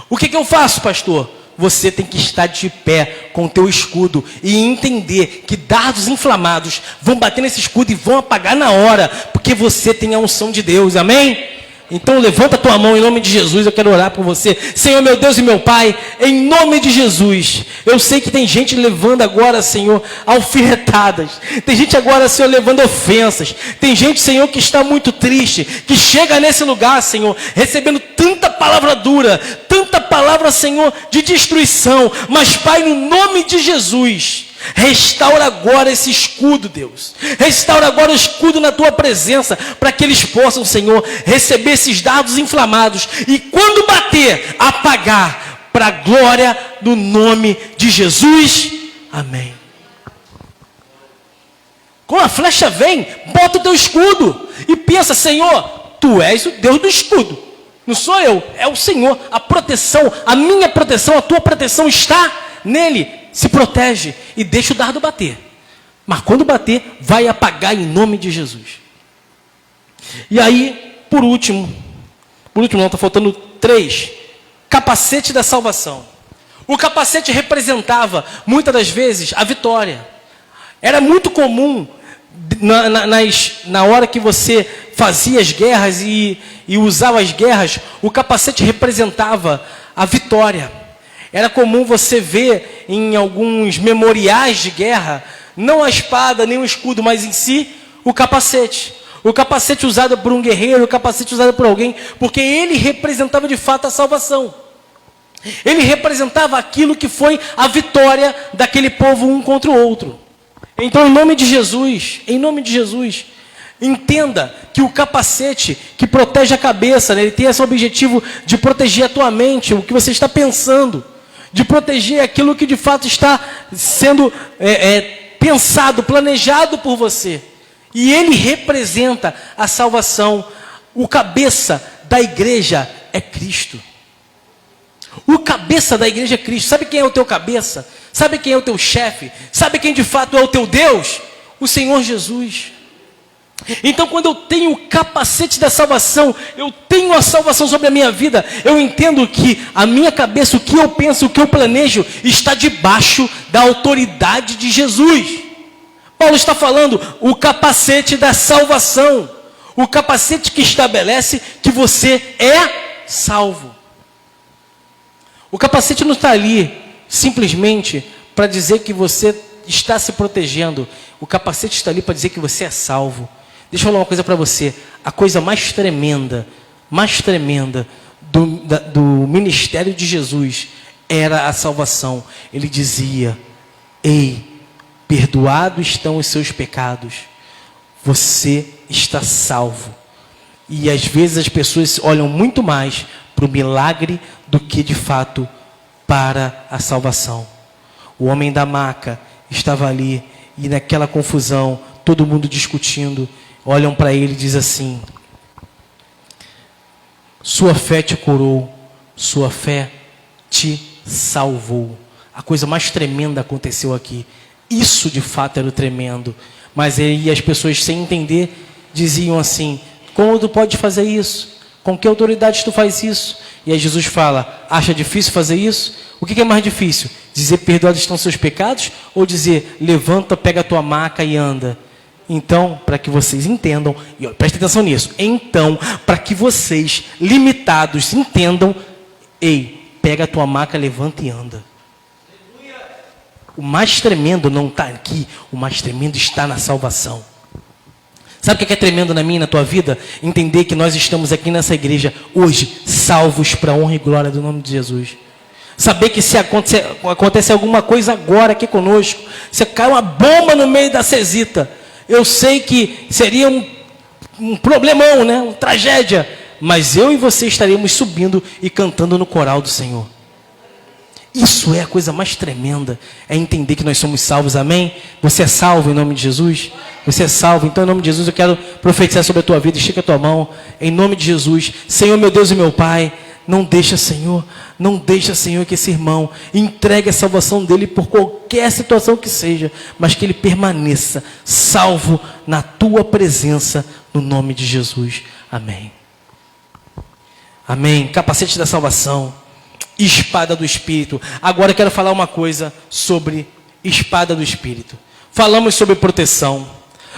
O que eu faço, pastor? Você tem que estar de pé com o teu escudo e entender que dardos inflamados vão bater nesse escudo e vão apagar na hora, porque você tem a unção de Deus, amém? Então levanta a tua mão em nome de Jesus, eu quero orar por você. Senhor, meu Deus e meu Pai, em nome de Jesus, eu sei que tem gente levando agora, Senhor, alfinetadas. Tem gente agora, Senhor, levando ofensas. Tem gente, Senhor, que está muito triste, que chega nesse lugar, Senhor, recebendo tanta palavra dura, tanta tanta palavra, Senhor, de destruição. Mas, Pai, no nome de Jesus, restaura agora esse escudo, Deus. Restaura agora o escudo na tua presença, para que eles possam, Senhor, receber esses dardos inflamados e quando bater, apagar, para a glória do nome de Jesus. Amém. Quando a flecha vem, bota o teu escudo e pensa: Senhor, tu és o Deus do escudo. Não sou eu, é o Senhor. A proteção, a minha proteção, a tua proteção está nele. Se protege e deixa o dardo bater. Mas quando bater, vai apagar em nome de Jesus. E aí, por último não, está faltando 3. Capacete da salvação. O capacete representava, muitas das vezes, a vitória. Era muito comum, na hora que você fazia as guerras e usava as guerras, o capacete representava a vitória. Era comum você ver em alguns memoriais de guerra, não a espada nem o escudo, mas em si o capacete. O capacete usado por um guerreiro, o capacete usado por alguém, porque ele representava de fato a salvação. Ele representava aquilo que foi a vitória daquele povo um contra o outro. Então, em nome de Jesus, entenda que o capacete que protege a cabeça, né, ele tem esse objetivo de proteger a tua mente, o que você está pensando, de proteger aquilo que de fato está sendo pensado, planejado por você. E ele representa a salvação. O cabeça da igreja é Cristo. O cabeça da igreja é Cristo. Sabe quem é o teu cabeça? Sabe quem é o teu chefe? Sabe quem de fato é o teu Deus? O Senhor Jesus. Então, quando eu tenho o capacete da salvação, eu tenho a salvação sobre a minha vida, eu entendo que a minha cabeça, o que eu penso, o que eu planejo, está debaixo da autoridade de Jesus. Paulo está falando, o capacete da salvação, o capacete que estabelece que você é salvo. O capacete não está ali simplesmente para dizer que você está se protegendo. O capacete está ali para dizer que você é salvo. Deixa eu falar uma coisa para você. A coisa mais tremenda do ministério de Jesus era a salvação. Ele dizia: ei, perdoados estão os seus pecados. Você está salvo. E às vezes as pessoas olham muito mais para o milagre do que de fato para a salvação. O homem da maca estava ali e naquela confusão, todo mundo discutindo, olham para ele e dizem assim: sua fé te curou, sua fé te salvou. A coisa mais tremenda aconteceu aqui. Isso de fato era o tremendo. Mas aí as pessoas, sem entender, diziam assim: como tu pode fazer isso? Com que autoridade tu faz isso? E aí Jesus fala: acha difícil fazer isso? O que é mais difícil? Dizer perdoados estão seus pecados? Ou dizer levanta, pega a tua maca e anda? Então, para que vocês entendam, e preste atenção nisso, então, para que vocês, limitados, entendam, ei, pega a tua maca, levanta e anda. O mais tremendo não está aqui, o mais tremendo está na salvação. Sabe o que é tremendo na minha e na tua vida? Entender que nós estamos aqui nessa igreja hoje, salvos para a honra e glória do nome de Jesus. Saber que se acontece alguma coisa agora aqui conosco, se cai uma bomba no meio da cesita, eu sei que seria um problemão, né? Uma tragédia. Mas eu e você estaremos subindo e cantando no coral do Senhor. Isso é a coisa mais tremenda, é entender que nós somos salvos, amém? Você é salvo em nome de Jesus? Você é salvo, então em nome de Jesus eu quero profetizar sobre a tua vida. Estica a tua mão, em nome de Jesus. Senhor, meu Deus e meu Pai, não deixa, Senhor, que esse irmão entregue a salvação dele por qualquer situação que seja, mas que ele permaneça salvo na tua presença, no nome de Jesus, amém. Amém. Capacete da salvação, espada do Espírito. Agora eu quero falar uma coisa sobre espada do Espírito. Falamos sobre proteção,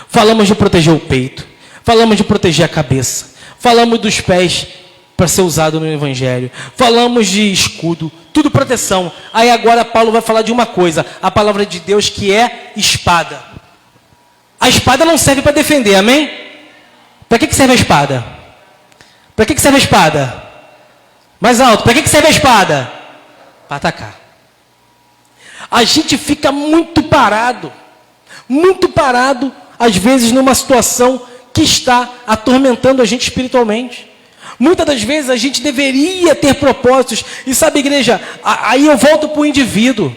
falamos de proteger o peito, falamos de proteger a cabeça, falamos dos pés para ser usado no Evangelho, falamos de escudo, tudo proteção. Aí agora Paulo vai falar de uma coisa, a palavra de Deus, que é espada. A espada não serve para defender, amém? Para que serve a espada? Para que serve a espada? Mais alto. Para que serve a espada? Para atacar. A gente fica muito parado, às vezes numa situação que está atormentando a gente espiritualmente. Muitas das vezes a gente deveria ter propósitos. E sabe, igreja, aí eu volto para o indivíduo.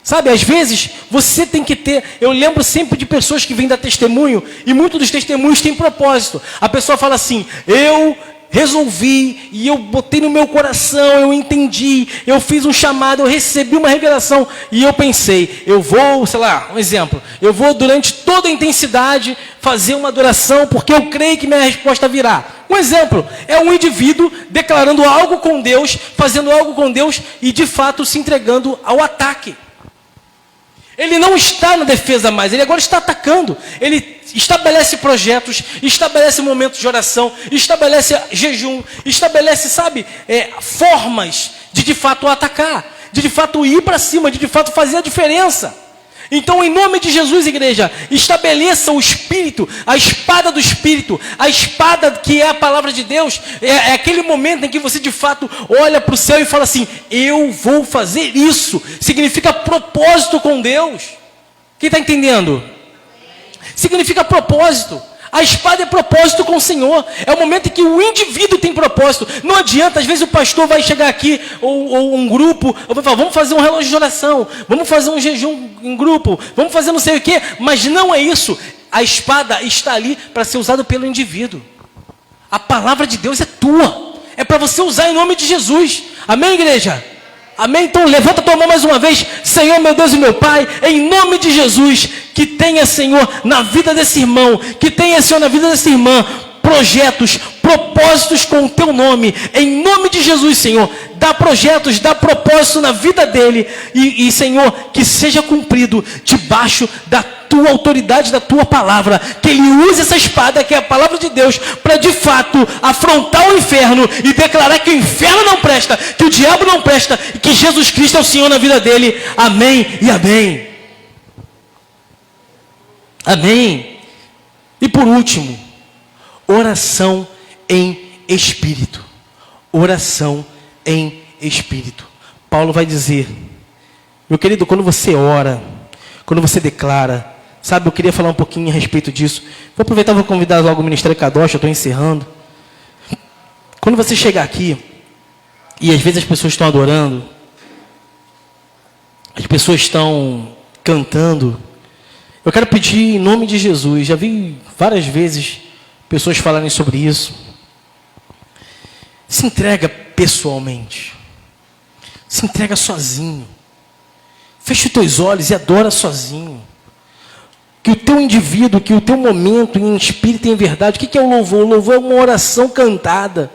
Sabe, às vezes você tem que ter... Eu lembro sempre de pessoas que vêm dar testemunho, e muitos dos testemunhos têm propósito. A pessoa fala assim, eu resolvi, e eu botei no meu coração, eu entendi, eu fiz um chamado, eu recebi uma revelação, e eu pensei, eu vou, sei lá, um exemplo, eu vou durante toda a intensidade fazer uma adoração, porque eu creio que minha resposta virá. Um exemplo, é um indivíduo declarando algo com Deus, fazendo algo com Deus, e de fato se entregando ao ataque. Ele não está na defesa mais, ele agora está atacando. Ele estabelece projetos, estabelece momentos de oração, estabelece jejum, estabelece, sabe, formas de fato atacar, de fato ir para cima, de fato fazer a diferença. Então, em nome de Jesus, igreja, estabeleça o Espírito, a espada do Espírito, a espada que é a palavra de Deus, é aquele momento em que você de fato olha para o céu e fala assim, eu vou fazer isso, significa propósito com Deus. Quem está entendendo? Significa propósito. A espada é propósito com o Senhor. É o momento em que o indivíduo tem propósito. Não adianta, às vezes o pastor vai chegar aqui, ou um grupo, ou vai falar, vamos fazer um relógio de oração, vamos fazer um jejum em grupo, vamos fazer não sei o quê, mas não é isso. A espada está ali para ser usada pelo indivíduo. A palavra de Deus é tua. É para você usar em nome de Jesus. Amém, igreja? Amém? Então levanta a tua mão mais uma vez. Senhor, meu Deus e meu Pai, em nome de Jesus, que tenha, Senhor, na vida desse irmão, que tenha, Senhor, na vida dessa irmã, projetos, propósitos com o teu nome, em nome de Jesus, Senhor, dá projetos, dá propósito na vida dele, e Senhor, que seja cumprido debaixo da tua autoridade, da tua palavra, que ele use essa espada, que é a palavra de Deus, para de fato afrontar o inferno, e declarar que o inferno não presta, que o diabo não presta, e que Jesus Cristo é o Senhor na vida dele, amém e amém. Amém. E por último, oração em espírito. Oração em espírito. Paulo vai dizer, meu querido, quando você ora, quando você declara, sabe, eu queria falar um pouquinho a respeito disso. Vou aproveitar e vou convidar logo o Ministério Kadosh, eu estou encerrando. Quando você chegar aqui, e às vezes as pessoas estão adorando, as pessoas estão cantando, eu quero pedir em nome de Jesus, já vi várias vezes pessoas falarem sobre isso. Se entrega pessoalmente. Se entrega sozinho. Fecha os teus olhos e adora sozinho. Que o teu indivíduo, que o teu momento em espírito e em verdade, o que é o louvor? O louvor é uma oração cantada.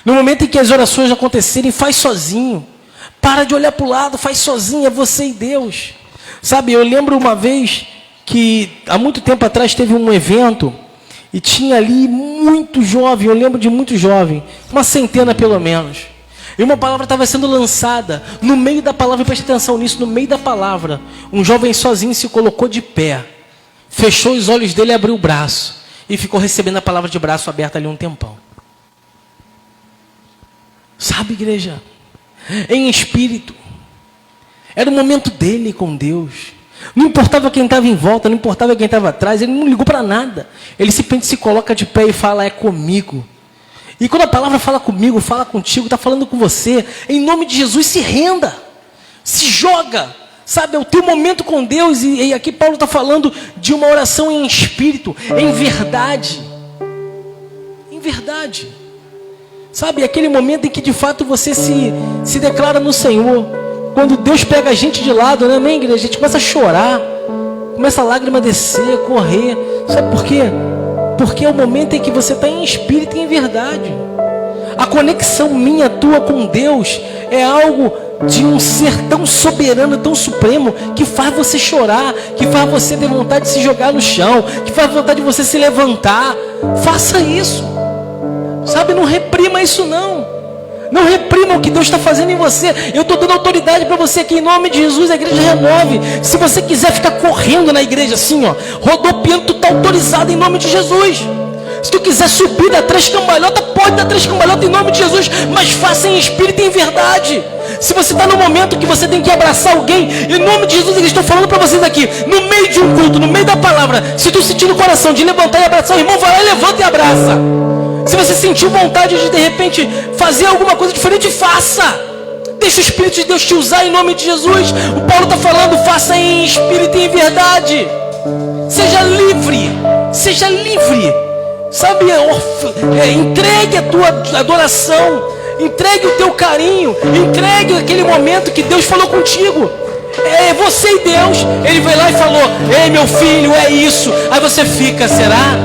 No momento em que as orações acontecerem, faz sozinho. Para de olhar para o lado, faz sozinho, é você e Deus. Sabe, eu lembro uma vez que há muito tempo atrás teve um evento e tinha ali muito jovem, eu lembro de muito jovem, uma centena pelo menos. E uma palavra estava sendo lançada, no meio da palavra, preste atenção nisso, no meio da palavra, um jovem sozinho se colocou de pé, fechou os olhos dele e abriu o braço, e ficou recebendo a palavra de braço aberto ali um tempão. Sabe, igreja? Em espírito. Era o momento dele com Deus. Não importava quem estava em volta, não importava quem estava atrás, ele não ligou para nada. Ele simplesmente se coloca de pé e fala, é comigo. E quando a palavra fala comigo, fala contigo, está falando com você, em nome de Jesus, se renda, se joga. Sabe, é o teu momento com Deus, e aqui Paulo está falando de uma oração em espírito, em verdade. Em verdade. Sabe, aquele momento em que de fato você se declara no Senhor. Quando Deus pega a gente de lado, né, amém, igreja? A gente começa a chorar, começa a lágrima descer, correr. Sabe por quê? Porque é o momento em que você está em espírito e em verdade. A conexão minha, tua com Deus é algo de um ser tão soberano, tão supremo, que faz você chorar, que faz você ter vontade de se jogar no chão, que faz vontade de você se levantar. Faça isso. Sabe, não reprima isso não. Não reprima o que Deus está fazendo em você. Eu estou dando autoridade para você aqui em nome de Jesus. A igreja renove. Se você quiser ficar correndo na igreja assim, ó, rodopiando, tu está autorizado em nome de Jesus. Se tu quiser subir da três cambalhota, pode dar três cambalhota em nome de Jesus, mas faça em espírito e em verdade. Se você está no momento que você tem que abraçar alguém, em nome de Jesus, eu estou falando para vocês aqui, no meio de um culto, no meio da palavra, se tu sentir no coração de levantar e abraçar o irmão, vai lá, levanta e abraça. Se você sentiu vontade de repente fazer alguma coisa diferente, faça. Deixa o Espírito de Deus te usar em nome de Jesus. O Paulo está falando, faça em espírito e em verdade. Seja livre, seja livre. Sabe, entregue a tua adoração, entregue o teu carinho, entregue aquele momento que Deus falou contigo. É você e Deus. Ele veio lá e falou: ei, meu filho, é isso. Aí você fica, será?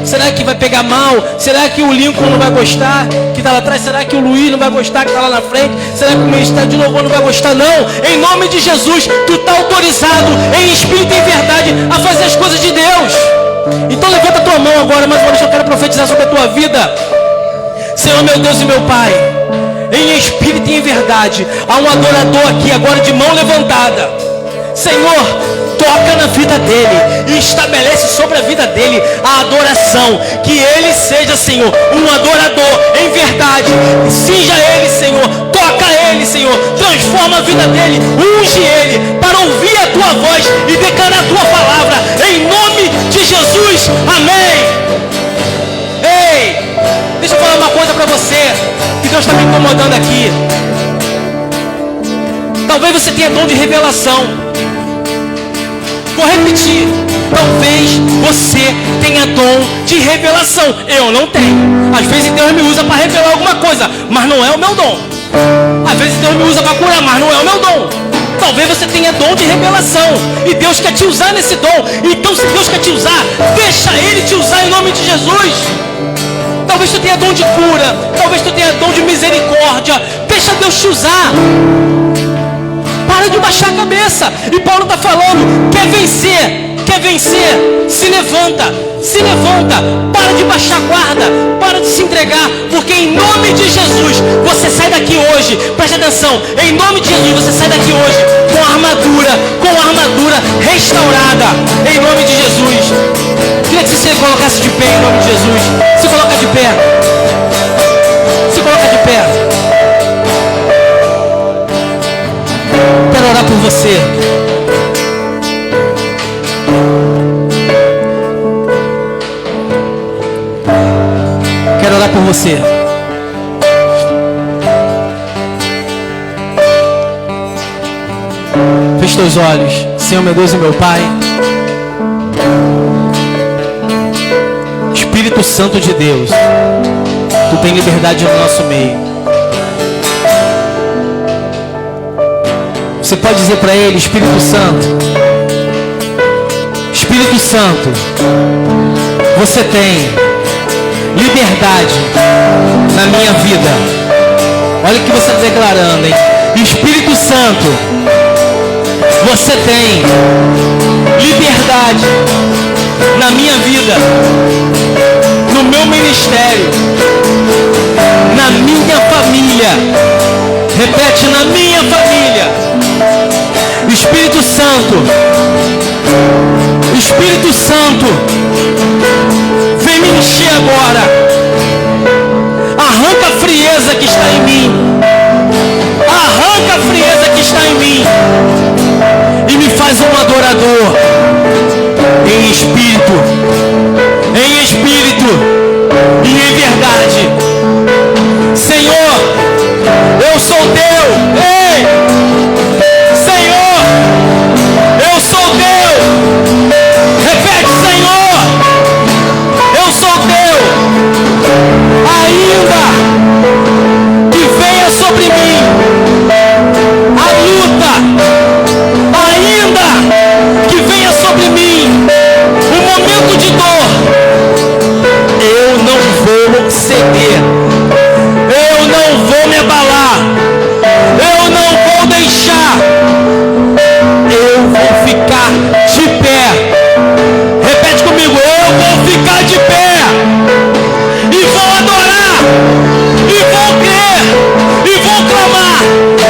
Será que vai pegar mal? Será que o Lincoln não vai gostar, que está lá atrás? Será que o Luiz não vai gostar, que está lá na frente? Será que o ministério de louvor não vai gostar? Não, em nome de Jesus, tu está autorizado em espírito e em verdade a fazer as coisas de Deus. Então levanta a tua mão agora, mais uma vez eu quero profetizar sobre a tua vida. Senhor, meu Deus e meu Pai, em espírito e em verdade, há um adorador aqui agora de mão levantada. Senhor, toca na vida dele e estabelece sobre a vida dele a adoração. Que ele seja, Senhor, um adorador em verdade. Cinja ele, Senhor, toca ele, Senhor, transforma a vida dele, unge ele para ouvir a tua voz e declarar a tua palavra, em nome de Jesus, amém. Ei, deixa eu falar uma coisa para você, que Deus está me incomodando aqui. Talvez você tenha dom de revelação. Vou repetir, talvez você tenha dom de revelação. Eu não tenho. Às vezes Deus me usa para revelar alguma coisa, mas não é o meu dom. Às vezes Deus me usa para curar, mas não é o meu dom. Talvez você tenha dom de revelação e Deus quer te usar nesse dom. Então, se Deus quer te usar, deixa Ele te usar em nome de Jesus. Talvez tu tenha dom de cura, talvez tu tenha dom de misericórdia. Deixa Deus te usar. Para de baixar a cabeça. E Paulo está falando, quer vencer, se levanta, para de baixar a guarda, para de se entregar, porque em nome de Jesus, você sai daqui hoje, preste atenção, em nome de Jesus, você sai daqui hoje com a armadura restaurada, em nome de Jesus. Queria que você se colocasse de pé em nome de Jesus. Se coloca de pé. Quero orar por você. Quero orar por você. Feche teus olhos. Senhor, meu Deus e meu Pai, Espírito Santo de Deus, tu tem liberdade no nosso meio. Você pode dizer para Ele: Espírito Santo, você tem liberdade na minha vida. Olha o que você está declarando, hein? Espírito Santo, você tem liberdade na minha vida, no meu ministério, na minha família. Repete: na minha família. Espírito Santo, vem me encher agora. Arranca a frieza que está em mim. E me faz um adorador em espírito e em verdade. Senhor, eu sou teu. Ei! Senhor, eu sou teu. Repete: Senhor, eu sou teu. Ainda que venha sobre mim a luta, ainda que venha sobre mim um momento de dor, eu não vou ceder, eu não vou me abalar, eu não vou deixar, eu vou ficar de pé. Repete comigo: eu vou ficar de pé e vou adorar e vou crer e vou clamar,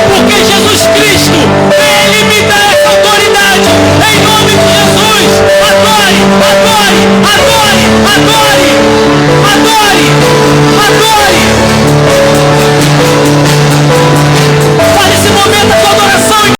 porque Jesus Cristo, Ele me dá essa autoridade. Em nome de Jesus, adore, adore, adore, Adore! Adore! Adore! Fale esse momento agora.